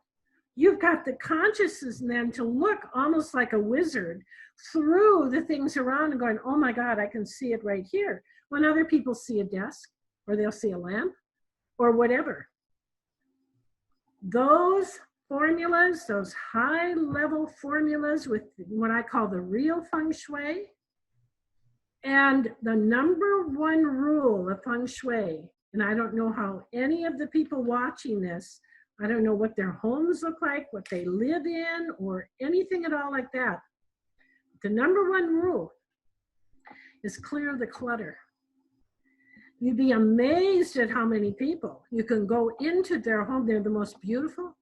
you've got the consciousness then to look almost like a wizard through the things around and going, oh my God, I can see it right here. When other people see a desk or they'll see a lamp or whatever. Those formulas, those high level formulas with what I call the real feng shui, and the number one rule of feng shui, and I don't know how any of the people watching this, I don't know what their homes look like, what they live in, or anything at all like that. The number one rule is clear the clutter. You'd be amazed at how many people you can go into their home. They're the most beautiful,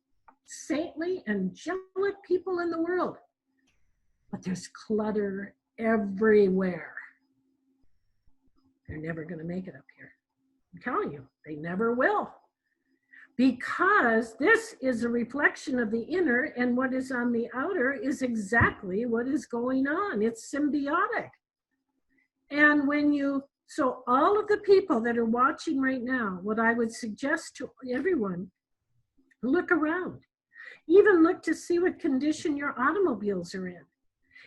saintly, angelic people in the world. But there's clutter everywhere. They're never going to make it up here. I'm telling you, they never will. Because this is a reflection of the inner, and what is on the outer is exactly what is going on. It's symbiotic. And so all of the people that are watching right now, what I would suggest to everyone, look around. Even look to see what condition your automobiles are in.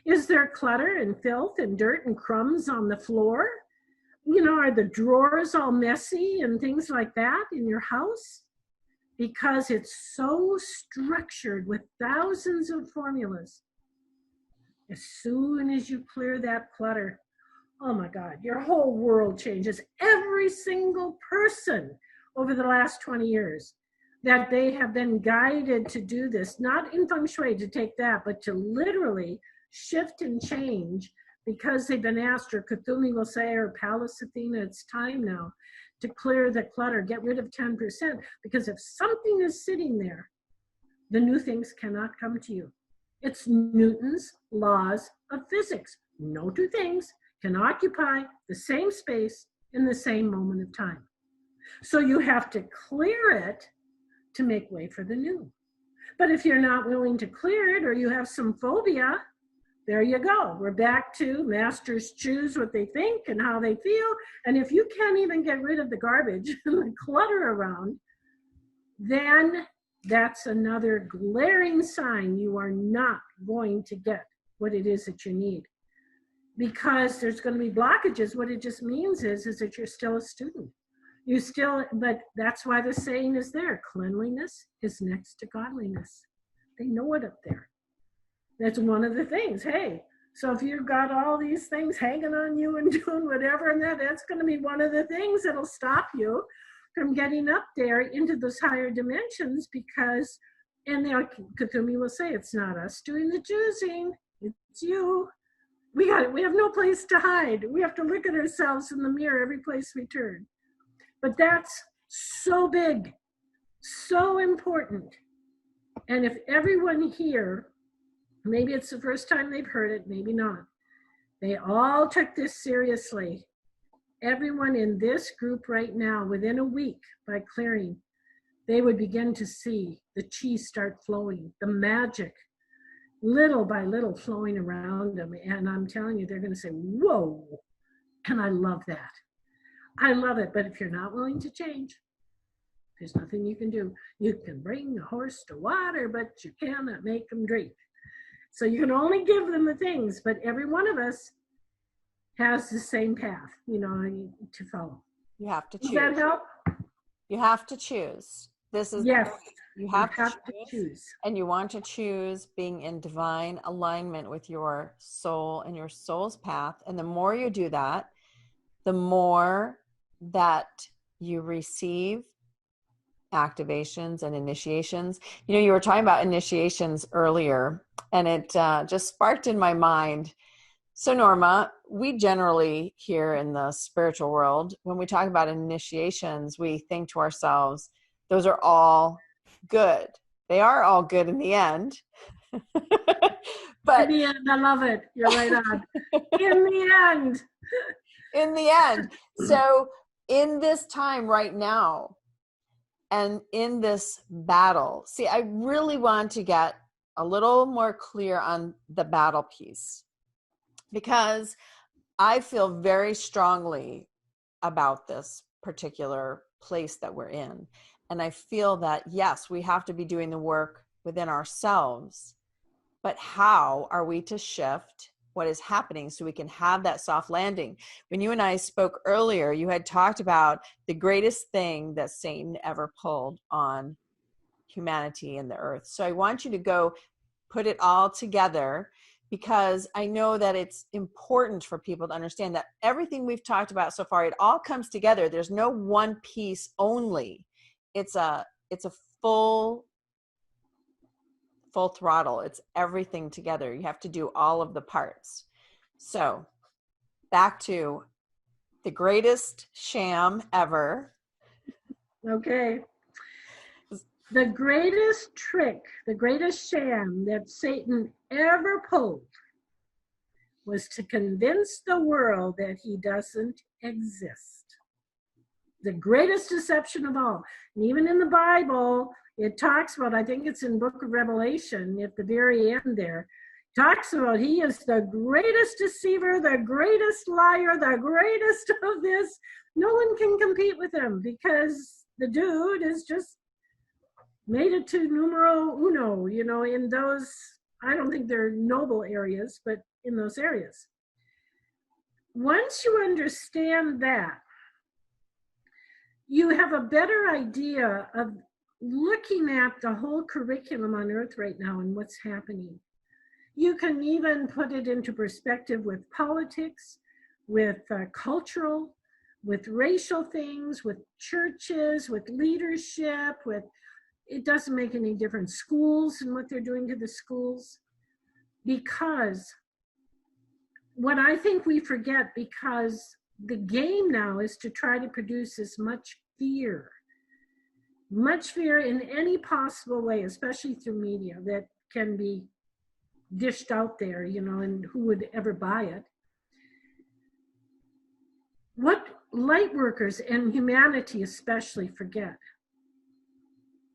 Is there clutter and filth and dirt and crumbs on the floor? You know, are the drawers all messy and things like that in your house? Because it's so structured with thousands of formulas. As soon as you clear that clutter, oh my God, your whole world changes. Every single person over the last 20 years that they have been guided to do this, not in feng shui to take that, but to literally shift and change because they've been asked, or Cthulhu will say, or Pallas Athena, it's time now to clear the clutter, get rid of 10%, because if something is sitting there, the new things cannot come to you. It's Newton's laws of physics. No two things can occupy the same space in the same moment of time. So you have to clear it to make way for the new. But if you're not willing to clear it, or you have some phobia, there you go. We're back to masters choose what they think and how they feel. And if you can't even get rid of the garbage and the clutter around, then that's another glaring sign you are not going to get what it is that you need. Because there's going to be blockages. What it just means is that you're still a student. But that's why the saying is there. Cleanliness is next to godliness. They know it up there. That's one of the things. Hey, so if you've got all these things hanging on you and doing whatever, and that's going to be one of the things that'll stop you from getting up there into those higher dimensions, because, and Cthulhu will say, it's not us doing the choosing, it's you. We have no place to hide. We have to look at ourselves in the mirror every place we turn. But that's so big, so important. And if everyone here, maybe it's the first time they've heard it, maybe not, they all took this seriously. Everyone in this group right now, within a week, by clearing, they would begin to see the chi start flowing, the magic. little by little flowing around them. And I'm telling you, they're going to say, whoa. And I love that. I love it. But if you're not willing to change, there's nothing you can do. You can bring a horse to water, but you cannot make them drink. So you can only give them the things, but every one of us has the same path, to follow. You have to choose. Does that help? You have to choose. This is yes. You have to choose. And you want to choose being in divine alignment with your soul and your soul's path. And the more you do that, the more that you receive activations and initiations. You were talking about initiations earlier, and it just sparked in my mind. So Norma, we generally here in the spiritual world, when we talk about initiations, we think to ourselves, those are all good. They are all good in the end. But in the end, I love it. You're right on. In the end. In the end. So in this time right now, and in this battle, see, I really want to get a little more clear on the battle piece, because I feel very strongly about this particular place that we're in. And I feel that, yes, we have to be doing the work within ourselves, but how are we to shift what is happening so we can have that soft landing? When you and I spoke earlier, you had talked about the greatest thing that Satan ever pulled on humanity and the earth. So I want you to go put it all together, because I know that it's important for people to understand that everything we've talked about so far, it all comes together. There's no one piece only. It's a full throttle. It's everything together. You have to do all of the parts. So back to the greatest sham ever. Okay. The greatest trick, the greatest sham that Satan ever pulled was to convince the world that he doesn't exist. The greatest deception of all. And even in the Bible, it talks about, I think it's in Book of Revelation, at the very end there, talks about he is the greatest deceiver, the greatest liar, the greatest of this. No one can compete with him, because the dude is just made it to numero uno, in those, I don't think they're noble areas, but in those areas. Once you understand that, you have a better idea of looking at the whole curriculum on Earth right now and what's happening. You can even put it into perspective with politics, with cultural, with racial things, with churches, with leadership, with, it doesn't make any difference, schools and what they're doing to the schools. Because what I think we forget, because the game now is to try to produce as much fear in any possible way, especially through media that can be dished out there, and who would ever buy it. What light workers and humanity especially forget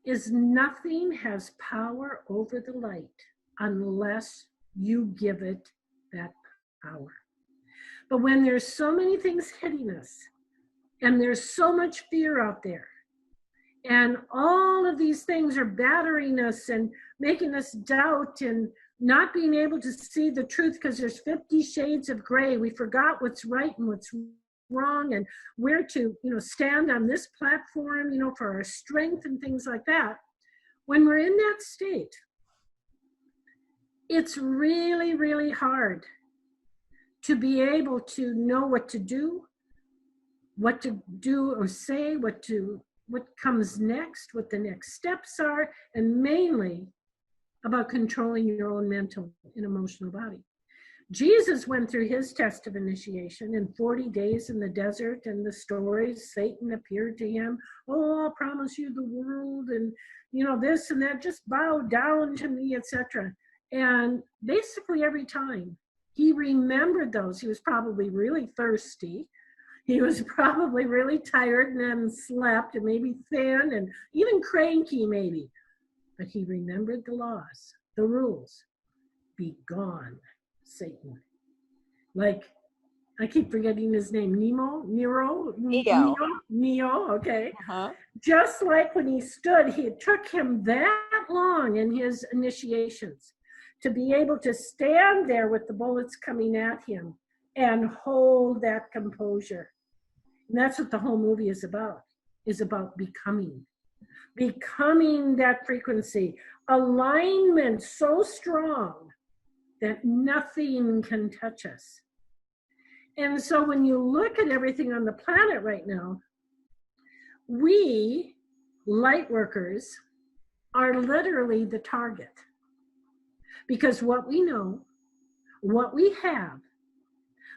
is nothing has power over the light unless you give it that power. But when there's so many things hitting us, and there's so much fear out there, and all of these things are battering us and making us doubt and not being able to see the truth, because there's 50 shades of gray. We forgot what's right and what's wrong, and where to, stand on this platform, for our strength and things like that. When we're in that state, it's really, really hard to be able to know what to do or say, what comes next, what the next steps are, and mainly about controlling your own mental and emotional body. Jesus went through his test of initiation in 40 days in the desert, and the stories, Satan appeared to him, oh, I'll promise you the world, and this and that, just bow down to me, etc. And basically every time he remembered those, he was probably really thirsty, he was probably really tired and then slept and maybe thin and even cranky maybe, but he remembered the laws, the rules. be gone, Satan. Like, I keep forgetting his name. Neo, okay. Uh-huh. Just like when he stood, it took him that long in his initiations to be able to stand there with the bullets coming at him and hold that composure. And that's what the whole movie is about becoming that frequency, alignment so strong that nothing can touch us. And so when you look at everything on the planet right now, we, light workers, are literally the target. Because what we know, what we have,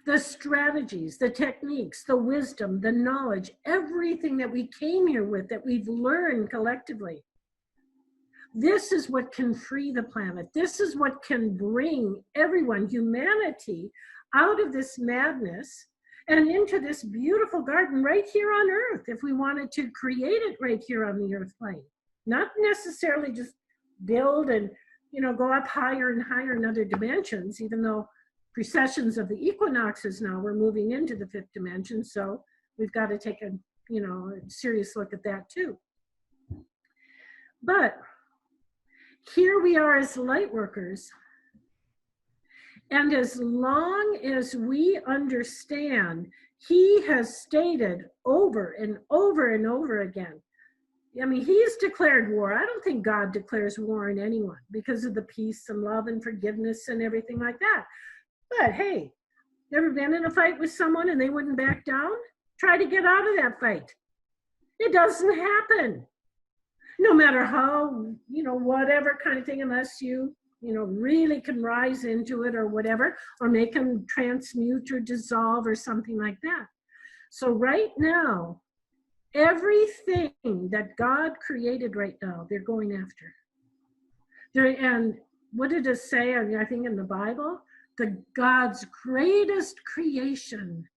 the strategies, the techniques, the wisdom, the knowledge, everything that we came here with, that we've learned collectively, this is what can free the planet. This is what can bring everyone, humanity, out of this madness and into this beautiful garden right here on Earth, if we wanted to create it right here on the Earth plane. Not necessarily just build and, go up higher and higher in other dimensions, even though precessions of the equinoxes now, we're moving into the 5th dimension. So we've got to take a serious look at that too. But here we are as light workers. And as long as we understand, he has stated over and over and over again, he's declared war. I don't think God declares war on anyone because of the peace and love and forgiveness and everything like that. But hey, ever been in a fight with someone and they wouldn't back down? Try to get out of that fight. It doesn't happen. No matter how, whatever kind of thing, unless you really can rise into it or whatever, or make them transmute or dissolve or something like that. So right now, everything that God created right now, they're going after. And what did it say, I think in the Bible? God's greatest creation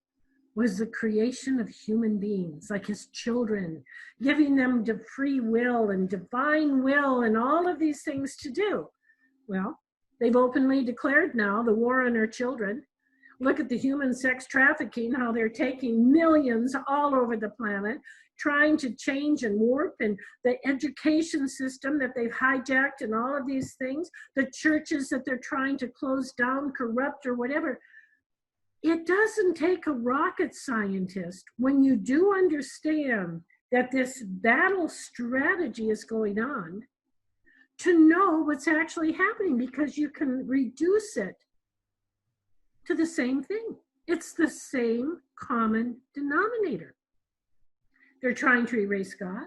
was the creation of human beings, like his children, giving them the free will and divine will and all of these things to do. Well, they've openly declared now the war on our children. Look at the human sex trafficking, how they're taking millions all over the planet, trying to change and warp, and the education system that they've hijacked and all of these things, the churches that they're trying to close down, corrupt or whatever. It doesn't take a rocket scientist when you do understand that this battle strategy is going on to know what's actually happening, because you can reduce it to the same thing. It's the same common denominator. They're trying to erase God.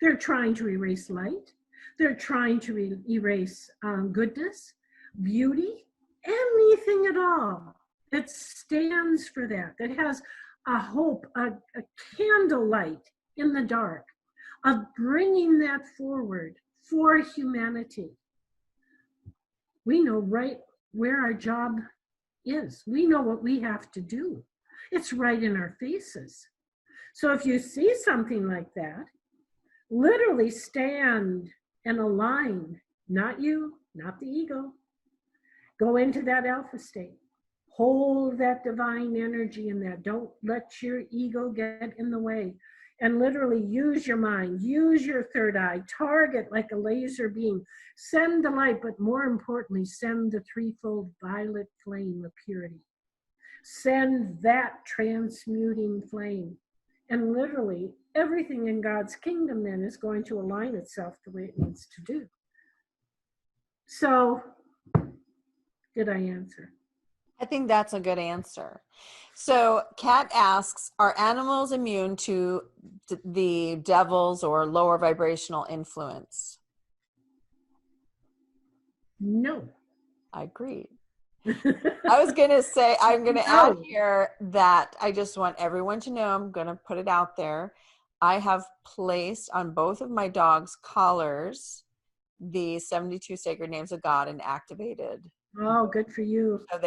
They're trying to erase light. They're trying to erase goodness, beauty, anything at all that stands for that has a hope, a candlelight in the dark of bringing that forward for humanity. We know right where our job is. We know what we have to do. It's right in our faces. So if you see something like that, literally stand and align, not you, not the ego. Go into that alpha state. Hold that divine energy in there. Don't let your ego get in the way. And literally use your mind, use your third eye, target like a laser beam. Send the light, but more importantly, send the threefold violet flame of purity. Send that transmuting flame. And literally everything in God's kingdom then is going to align itself the way it needs to do. So, did I answer? I think that's a good answer. So Kat asks, are animals immune to the devil's or lower vibrational influence? No. I agree. I was going to say, I'm going to add here that I just want everyone to know, I'm going to put it out there. I have placed on both of my dogs' collars the 72 sacred names of God and activated. Oh, good for you. So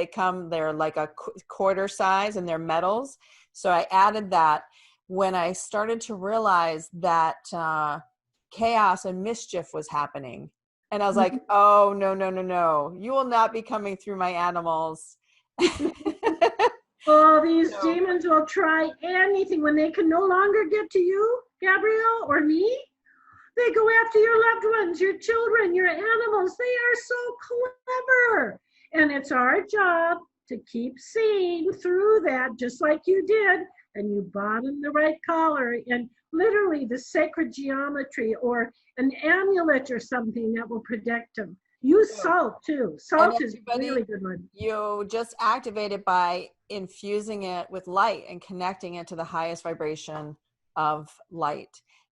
they're like a quarter size and they're metals. So I added that when I started to realize that chaos and mischief was happening. And I was like, oh, no, no, no, no. You will not be coming through my animals. Oh, these demons will try anything when they can no longer get to you, Gabrielle, or me. They go after your loved ones, your children, your animals. They are so clever. And it's our job to keep seeing through that, just like you did. And you bought them the right collar and literally the sacred geometry or an amulet or something that will protect them. Use salt too. Salt is a really good one. You just activate it by infusing it with light and connecting it to the highest vibration of light.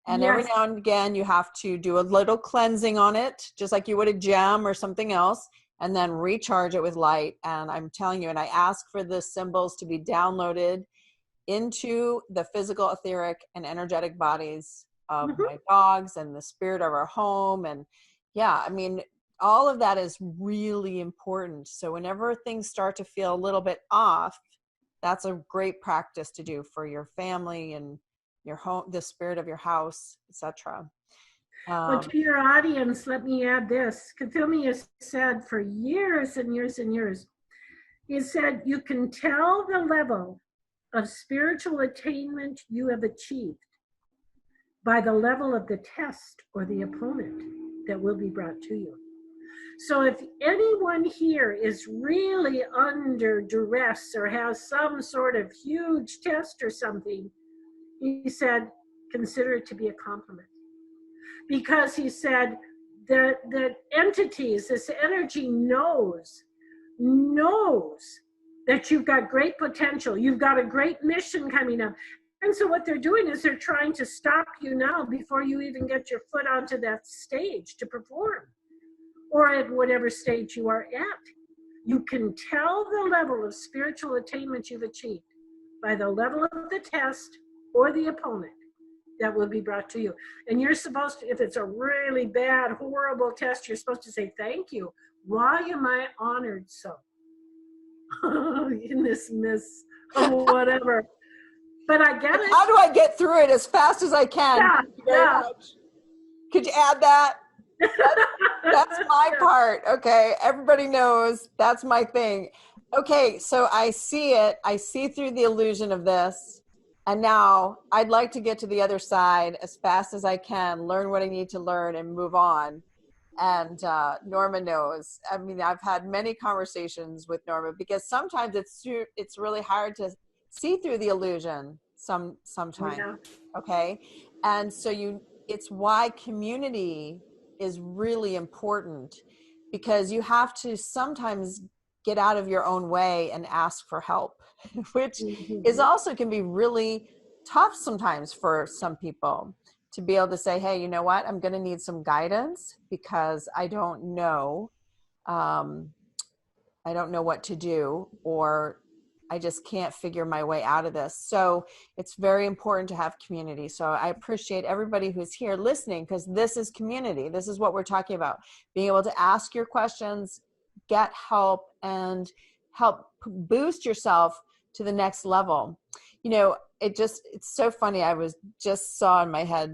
And every now and again, you have to do a little cleansing on it, just like you would a gem or something else, and then recharge it with light. And I'm telling you, and I ask for the symbols to be downloaded into the physical, etheric, and energetic bodies of my dogs and the spirit of our home. And yeah, I mean, all of that is really important. So whenever things start to feel a little bit off, that's a great practice to do for your family and your home, the spirit of your house, etc. Well, to your audience, let me add this. Kathumi has said for years and years and years, he said, you can tell the level of spiritual attainment you have achieved by the level of the test or the opponent that will be brought to you. So if anyone here is really under duress or has some sort of huge test or something, he said, consider it to be a compliment. Because he said that entities, this energy knows that you've got great potential. You've got a great mission coming up. And so what they're doing is they're trying to stop you now before you even get your foot onto that stage to perform, or at whatever stage you are at. You can tell the level of spiritual attainment you've achieved by the level of the test or the opponent that will be brought to you. And you're supposed to, if it's a really bad, horrible test, you're supposed to say, thank you. Why am I honored so? In this miss, or whatever. But I get it. How do I get through it as fast as I can? Thank you very much. Could you add that? That's my part. Okay. Everybody knows that's my thing. Okay. So I see it. I see through the illusion of this. And now I'd like to get to the other side as fast as I can, learn what I need to learn and move on. And Norma knows. I mean, I've had many conversations with Norma because sometimes it's really hard to see through the illusion sometimes. Yeah. Okay. And so it's why community is really important, because you have to sometimes get out of your own way and ask for help, which is also can be really tough sometimes for some people to be able to say, hey, you know what, I'm going to need some guidance because I don't know what to do, or I just can't figure my way out of this. So it's very important to have community. So I appreciate everybody who's here listening, because this is community. This is what we're talking about. Being able to ask your questions, get help, and help boost yourself to the next level. You know, it's so funny. I just saw in my head,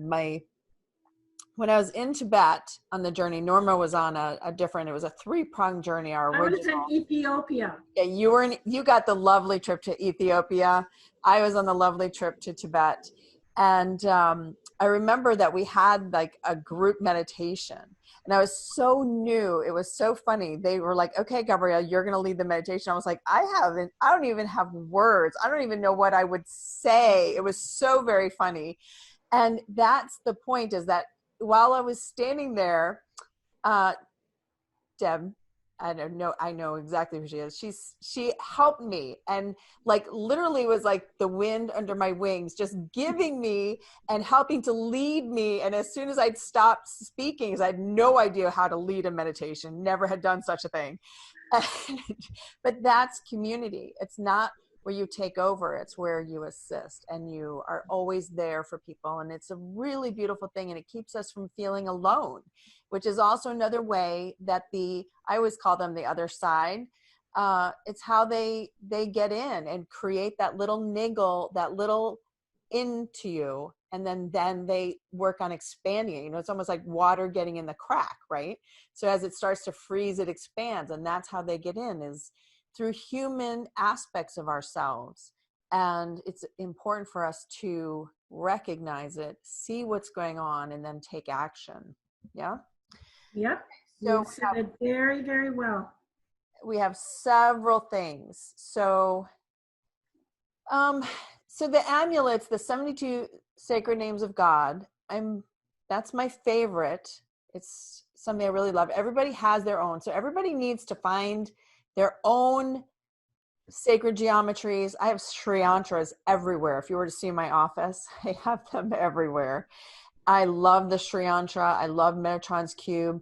when I was in Tibet on the journey, Norma was on it was a 3-pronged journey. I was in Ethiopia. Yeah, you got the lovely trip to Ethiopia. I was on the lovely trip to Tibet. And I remember that we had like a group meditation, and I was so new. It was so funny. They were like, okay, Gabrielle, you're going to lead the meditation. I was like, I don't even have words. I don't even know what I would say. It was so very funny. And that's the point, is that while I was standing there, Deb, I know exactly who she is. She helped me, and like literally was like the wind under my wings, just giving me and helping to lead me. And as soon as I'd stopped speaking, because I had no idea how to lead a meditation, never had done such a thing. But that's community. It's not where you take over, it's where you assist, and you are always there for people. And it's a really beautiful thing, and it keeps us from feeling alone, which is also another way that I always call them the other side. It's how they get in and create that little niggle, that little into you, and then they work on expanding it. You know, it's almost like water getting in the crack, right? So as it starts to freeze, it expands, and that's how they get in, is through human aspects of ourselves. And it's important for us to recognize it, see what's going on, and then take action. Yeah. Yep. So You said it very, very well. we have several things. So the amulets, the 72 sacred names of God, that's my favorite. It's something I really love. Everybody has their own. So everybody needs to find their own sacred geometries. I have Sri Yantras everywhere. If you were to see my office, I have them everywhere. I love the Sri Yantra. I love Metatron's cube.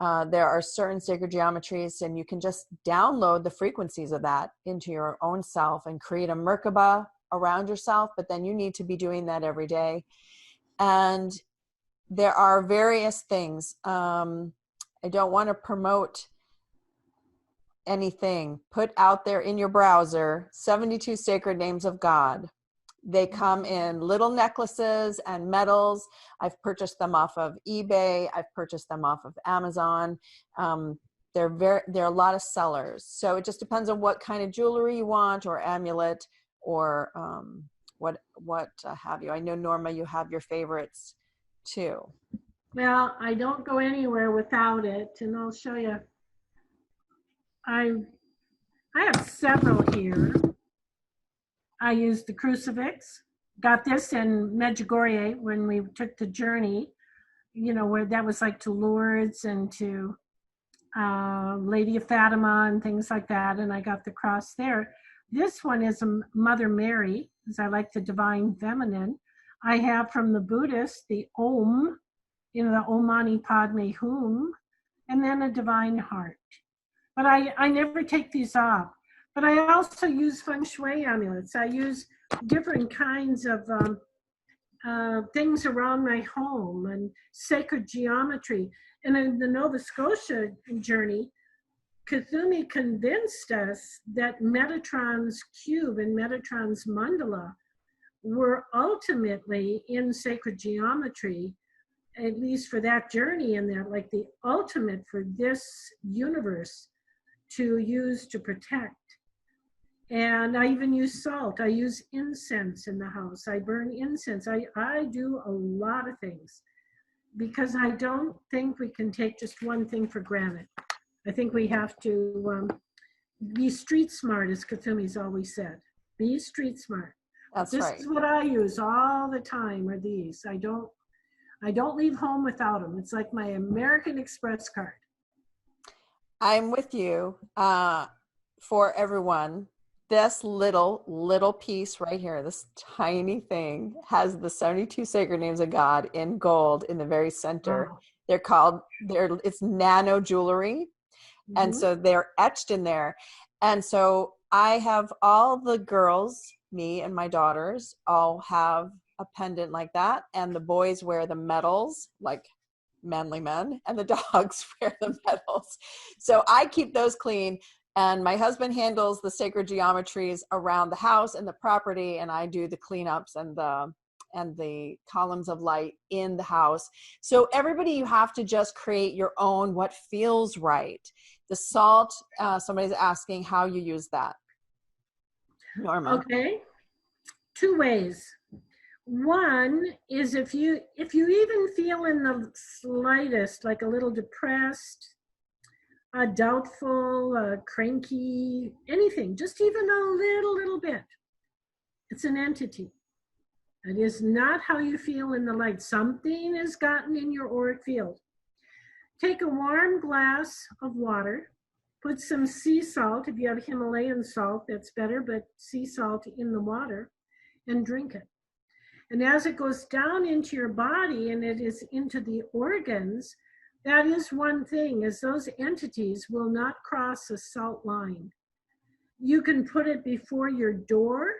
There are certain sacred geometries, and you can just download the frequencies of that into your own self and create a Merkaba around yourself, but then you need to be doing that every day. And there are various things. I don't want to promote anything. Put out there in your browser 72 sacred names of God. They come in little necklaces and medals. I've purchased them off of eBay. I've purchased them off of Amazon. There are a lot of sellers. So it just depends on what kind of jewelry you want, or amulet, or what have you. I know, Norma, you have your favorites too. Well, I don't go anywhere without it, and I'll show you. I have several here. I used the crucifix. Got this in Medjugorje when we took the journey, you know, where that was like to Lourdes and to Lady of Fatima and things like that. And I got the cross there. This one is a Mother Mary, because I like the divine feminine. I have from the Buddhist the Om, you know, the Om Mani Padme Hum, and then a divine heart. But I never take these off. But I also use feng shui amulets. I use different kinds of things around my home and sacred geometry. And in the Nova Scotia journey, Kuthumi convinced us that Metatron's cube and Metatron's mandala were ultimately in sacred geometry, at least for that journey, and that like the ultimate for this universe to use to protect. And I even use salt. I use incense in the house. I burn incense. I do a lot of things because I don't think we can take just one thing for granted. I think we have to be street smart, as Kathumi's always said. Be street smart. That's this right. Is what I use all the time, are these. I don't leave home without them. It's like my American Express card. I'm with you. For everyone, this little piece right here, this tiny thing, has the 72 sacred names of God in gold in the very center. Wow. It's Nano Jewelry. Mm-hmm. And so they're etched in there. And so I have all the girls, me and my daughters, all have a pendant like that. And the boys wear the medals, like manly men, and the dogs wear the medals. So I keep those clean. And my husband handles the sacred geometries around the house and the property, and I do the cleanups and the columns of light in the house. So everybody, you have to just create your own, what feels right. The salt, somebody's asking how you use that. Norma. Okay, 2 ways. One is if you even feel in the slightest, like a little depressed, doubtful, cranky, anything, just even a little bit. It's an entity. It is not how you feel in the light. Something has gotten in your auric field. Take a warm glass of water, put some sea salt. If you have Himalayan salt, that's better, but sea salt in the water, and drink it. And as it goes down into your body and it is into the organs, that is one thing, is those entities will not cross a salt line. You can put it before your door,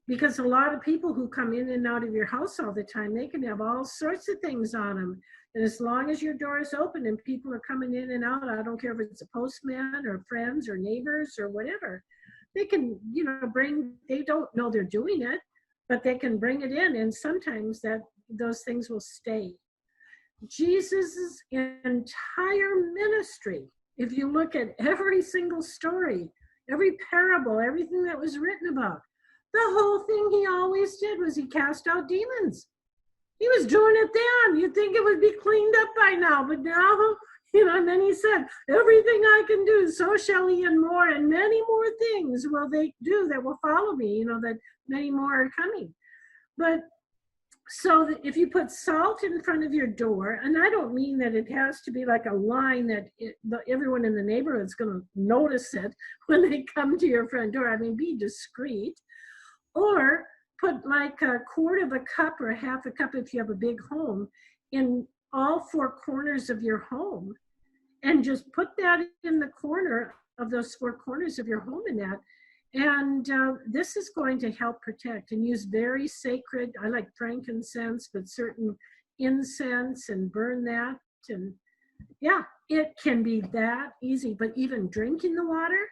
because a lot of people who come in and out of your house all the time, they can have all sorts of things on them. And as long as your door is open and people are coming in and out, I don't care if it's a postman or friends or neighbors or whatever, they can, bring, they don't know they're doing it, but they can bring it in, and sometimes those things will stay. Jesus's entire ministry, if you look at every single story, every parable, everything that was written about, the whole thing he always did was he cast out demons. He was doing it then. You'd think it would be cleaned up by now, but now, and then he said, everything I can do, so shall he, and more, and many more things will they do that will follow me, that many more are coming. But so that if you put salt in front of your door, and I don't mean that it has to be like a line that everyone in the neighborhood is going to notice it when they come to your front door. I mean, be discreet. Or put like a quarter of a cup or half a cup, if you have a big home, in all four corners of your home, and just put that in the corner of those four corners of your home in that. And this is going to help protect, and use very sacred, I like frankincense, but certain incense, and burn that. And yeah, it can be that easy. But even drinking the water,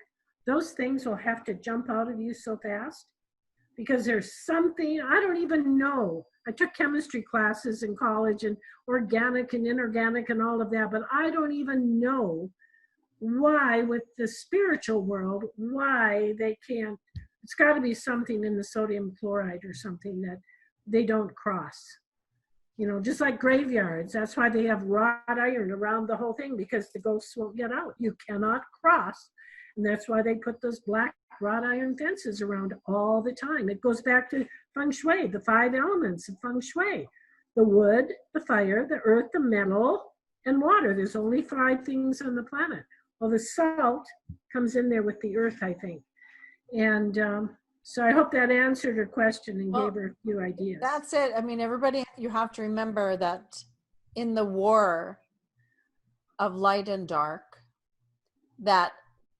those things will have to jump out of you so fast, because there's something, I don't even know. I took chemistry classes in college, and organic and inorganic and all of that, but I don't even know why with the spiritual world, why they can't. It's got to be something in the sodium chloride or something that they don't cross. Just like graveyards, that's why they have wrought iron around the whole thing, because the ghosts won't get out. You cannot cross. And that's why they put those black wrought iron fences around all the time. It goes back to feng shui, the 5 elements of feng shui: the wood, the fire, the earth, the metal, and water. There's only 5 things on the planet. Well, the salt comes in there with the earth, I think. And so I hope that answered her question and gave her a few ideas. That's it. I mean, everybody, you have to remember that in the war of light and dark, that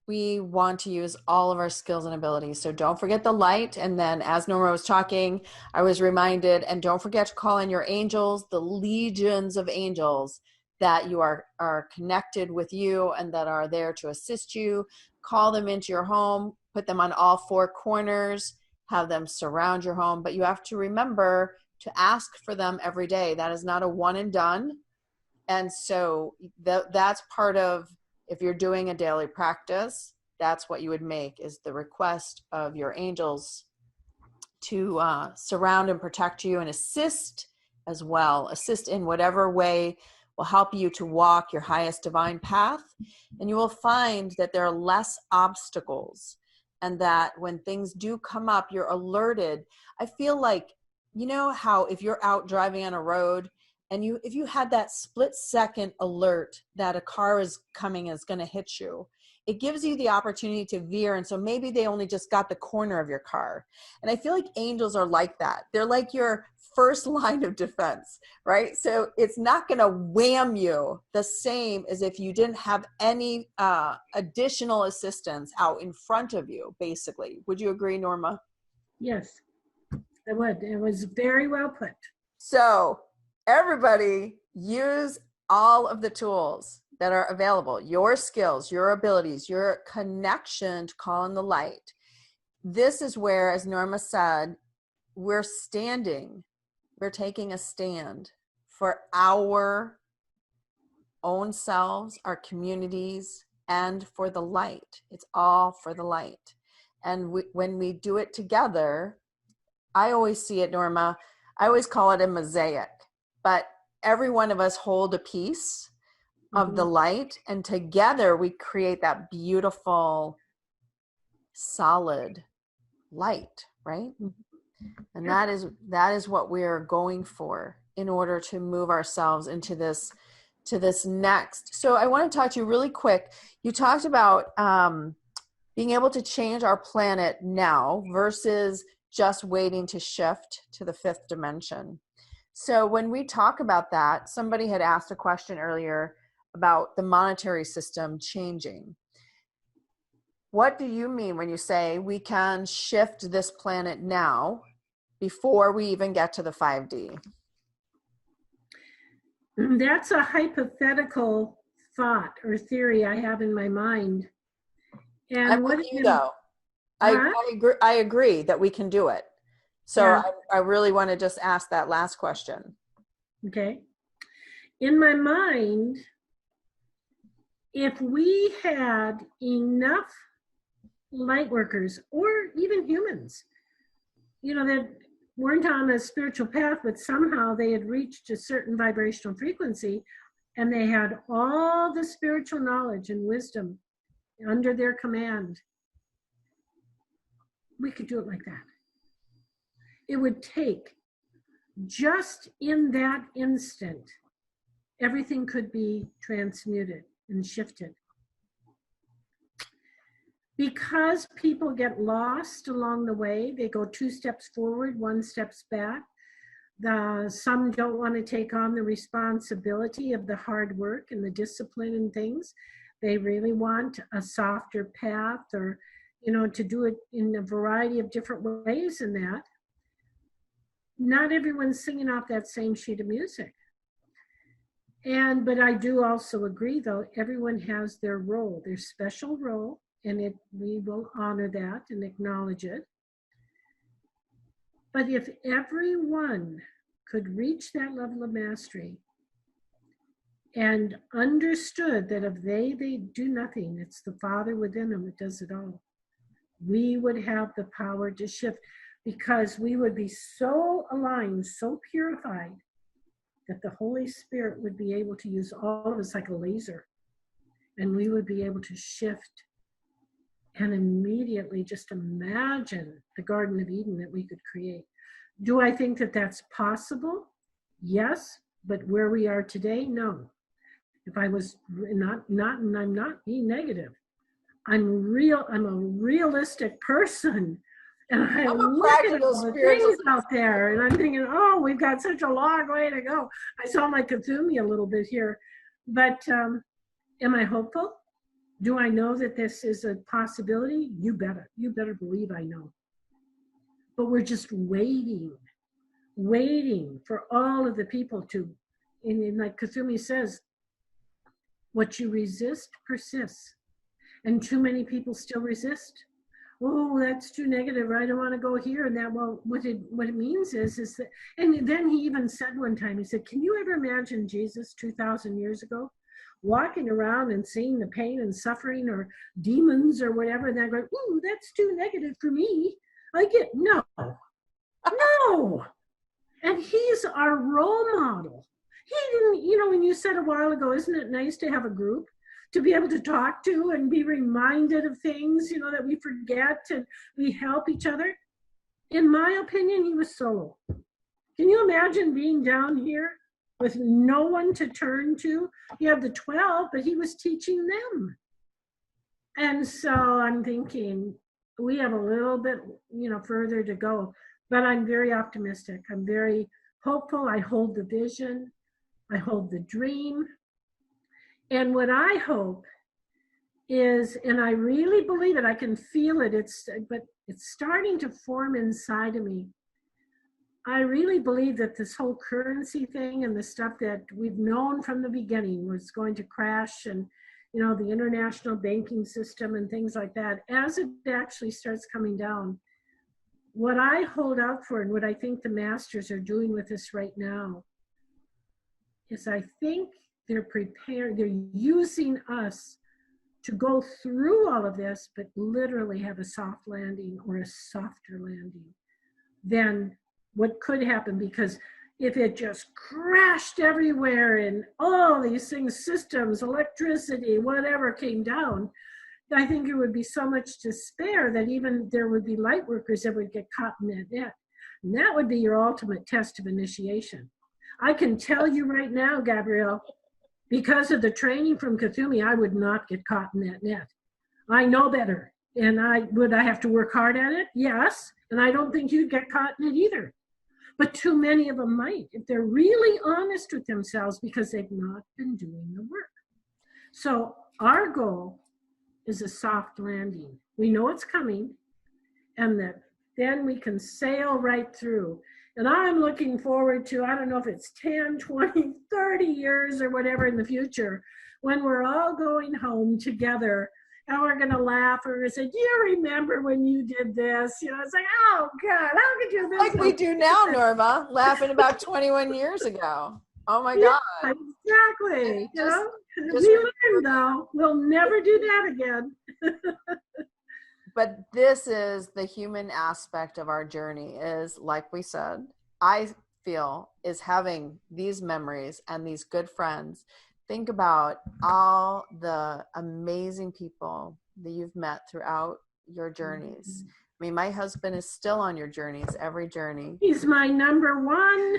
we want to use all of our skills and abilities. So don't forget the light. And then as Norma was talking, I was reminded, and don't forget to call in your angels, the legions of angels that you are connected with you and that are there to assist you. Call them into your home, put them on all 4 corners, have them surround your home. But you have to remember to ask for them every day. That is not a one and done. And so that's part of, if you're doing a daily practice, that's what you would make, is the request of your angels to surround and protect you and assist as well. Assist in whatever way will help you to walk your highest divine path. And you will find that there are less obstacles, and that when things do come up, you're alerted. I feel like, how if you're out driving on a road, and if you had that split second alert that a car is coming and is going to hit you, it gives you the opportunity to veer. And so maybe they only just got the corner of your car. And I feel like angels are like that. They're like your first line of defense, right? So it's not going to wham you the same as if you didn't have any additional assistance out in front of you, basically. Would you agree, Norma? Yes, I would. It was very well put. So everybody use all of the tools that are available, your skills, your abilities, your connection to call in the light. This is where, as Norma said, we're taking a stand for our own selves, our communities, and for the light. It's all for the light. And when we do it together, I always see it, Norma, I always call it a mosaic, but every one of us hold a piece of the light, and together we create that beautiful, solid light, right? And that is what we're going for in order to move ourselves into this next. So I want to talk to you really quick. You talked about being able to change our planet now versus just waiting to shift to the 5th dimension. So when we talk about that, somebody had asked a question earlier about the monetary system changing. What do you mean when you say we can shift this planet now before we even get to the 5D? That's a hypothetical thought or theory I have in my mind. And I'm with you, though. I agree that we can do it. So Yeah. I really want to just ask that last question. Okay. In my mind, if we had enough light workers or even humans, that weren't on a spiritual path, but somehow they had reached a certain vibrational frequency and they had all the spiritual knowledge and wisdom under their command, we could do it like that. It would take, just in that instant, everything could be transmuted and shifted. Because people get lost along the way, they go 2 steps forward, 1 steps back. Some don't want to take on the responsibility of the hard work and the discipline and things. They really want a softer path, or, to do it in a variety of different ways in that. Not everyone's singing off that same sheet of music. But I do also agree, though, everyone has their role, their special role, and we will honor that and acknowledge it. But if everyone could reach that level of mastery and understood that if they do nothing, it's the Father within them that does it all, we would have the power to shift, because we would be so aligned, so purified, that the Holy Spirit would be able to use all of us like a laser, and we would be able to shift and immediately just imagine the Garden of Eden that we could create. Do I think that that's possible? Yes, but where we are today, no. If I was not, and I'm not being negative, I'm a realistic person, and I look at all the things out there, and I'm thinking, oh, we've got such a long way to go. I sound like Cthulhu a little bit here, but am I hopeful? Do I know that this is a possibility? You better believe I know. But we're just waiting for all of the people to, and like Cthulhu says, what you resist persists. And too many people still resist. Oh, that's too negative. I don't want to go here and that. Well, what it means is that, and then he even said one time, he said, can you ever imagine Jesus 2,000 years ago walking around and seeing the pain and suffering or demons or whatever, and they're going, ooh, that's too negative for me. No. And he's our role model. He didn't, when you said a while ago, isn't it nice to have a group to be able to talk to and be reminded of things, that we forget and we help each other? In my opinion, he was solo. Can you imagine being down here with no one to turn to? You have the 12, but he was teaching them. And so I'm thinking we have a little bit, further to go, but I'm very optimistic. I'm very hopeful. I hold the vision. I hold the dream. And what I hope is, and I really believe it, I can feel it, but it's starting to form inside of me. I really believe that this whole currency thing and the stuff that we've known from the beginning was going to crash, and the international banking system and things like that, as it actually starts coming down, what I hold out for and what I think the masters are doing with us right now is, I think they're using us to go through all of this, but literally have a soft landing or a softer landing than what could happen. Because if it just crashed everywhere and all these things, systems, electricity, whatever came down, I think it would be so much despair that even there would be light workers that would get caught in that net. And that would be your ultimate test of initiation. I can tell you right now, Gabrielle, because of the training from Cthulhu, I would not get caught in that net. I know better. And would I have to work hard at it? Yes. And I don't think you'd get caught in it either. But too many of them might, if they're really honest with themselves, because they've not been doing the work. So our goal is a soft landing. We know it's coming, and that then we can sail right through. And I'm looking forward to, I don't know if it's 10, 20, 30 years or whatever in the future, when we're all going home together and we're going to laugh. We're going to say, do you remember when you did this? You know, it's like, oh, God, how could you? Like we do now, Norma, laughing about 21 years ago. Oh, my God. Exactly. You know, we learned, though. We'll never do that again. But this is the human aspect of our journey is, like we said, I feel is having these memories and these good friends. Think about all the amazing people that you've met throughout your journeys. I mean, my husband is still on your journeys, every journey. He's my number one.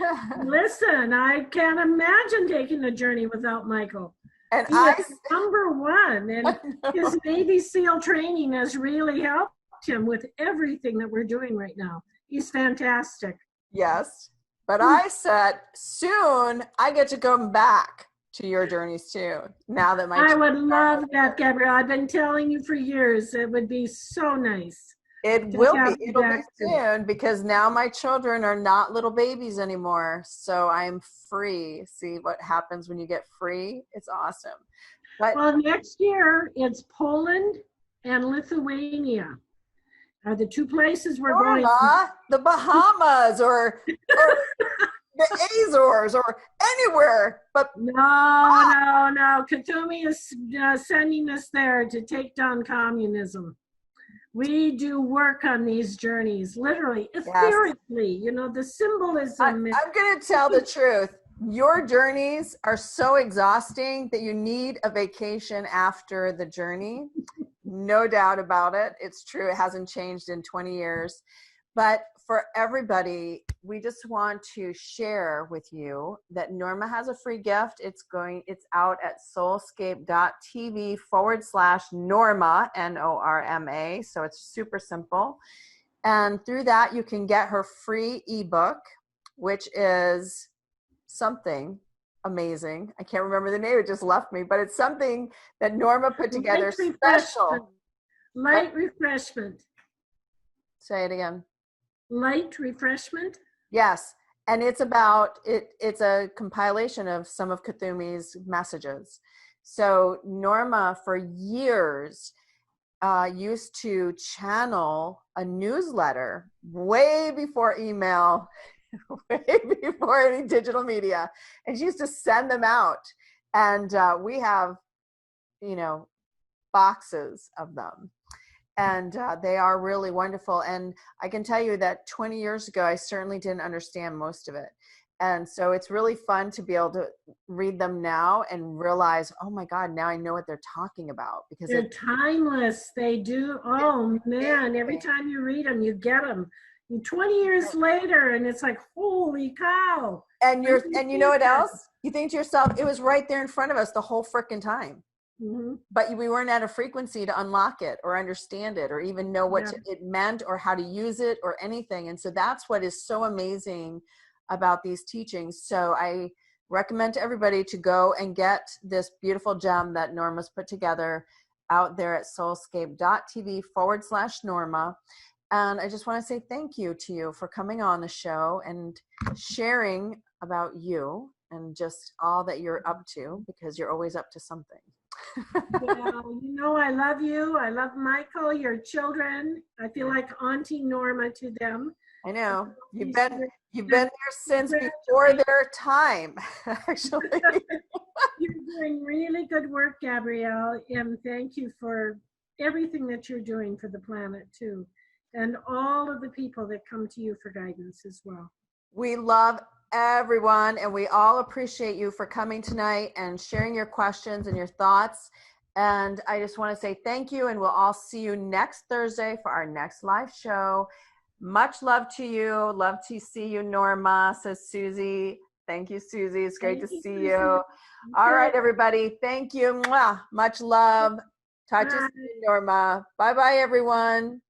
Listen, I can't imagine taking a journey without Michael. And He's number one. And his Navy SEAL training has really helped him with everything that we're doing right now. He's fantastic. Yes. But I said, soon I get to come back to your journeys too. Now that I would love that, Gabrielle. I've been telling you for years. It would be so nice. It will be. It'll be soon because now my children are not little babies anymore. So I'm free. See what happens when you get free? It's awesome. But well, next year it's Poland and Lithuania are the two places we're going. The Bahamas or the Azores or anywhere. But no. Katumi is sending us there to take down communism. We do work on these journeys, literally, etherically, you know, the symbolism. I'm going to tell the truth. Your journeys are so exhausting that you need a vacation after the journey. No doubt about it. It's true. It hasn't changed in 20 years. But for everybody, we just want to share with you that Norma has a free gift. It's out at soulscape.tv/Norma, Norma. So it's super simple. And through that, you can get her free ebook, which is something amazing. I can't remember the name. It just left me, but it's something that Norma put together special. Light refreshment. Say it again. Light refreshment? Yes. And it's about it's a compilation of some of Kathumi's messages. So Norma for years used to channel a newsletter way before email, way before any digital media. And she used to send them out. And we have, boxes of them. And they are really wonderful. And I can tell you that 20 years ago, I certainly didn't understand most of it. And so it's really fun to be able to read them now and realize, oh my God, now I know what they're talking about. Because they're timeless. They do. Oh man, every time you read them, you get them. And 20 years later, and it's like, holy cow. And you know what else? You think to yourself, it was right there in front of us the whole frickin' time. Mm-hmm. But we weren't at a frequency to unlock it or understand it or even know what it meant or how to use it or anything. And so that's what is so amazing about these teachings. So I recommend to everybody to go and get this beautiful gem that Norma's put together out there at soulscape.tv/Norma. And I just want to say thank you to you for coming on the show and sharing about you and just all that you're up to, because you're always up to something. Well, I love you. I love Michael, your children. I feel like Auntie Norma to them. I know. You've been there since before their time, actually. You're doing really good work, Gabrielle, and thank you for everything that you're doing for the planet too, and all of the people that come to you for guidance as well. We love everyone, and we all appreciate you for coming tonight and sharing your questions and your thoughts. And I just want to say thank you, and we'll all see you next Thursday for our next live show. Much love to you. Love to see you, Norma, says Susie. Thank you, Susie. It's great to see you. All right, everybody. Thank you. Mwah. Much love. Talk to you soon, Norma. Bye-bye, everyone.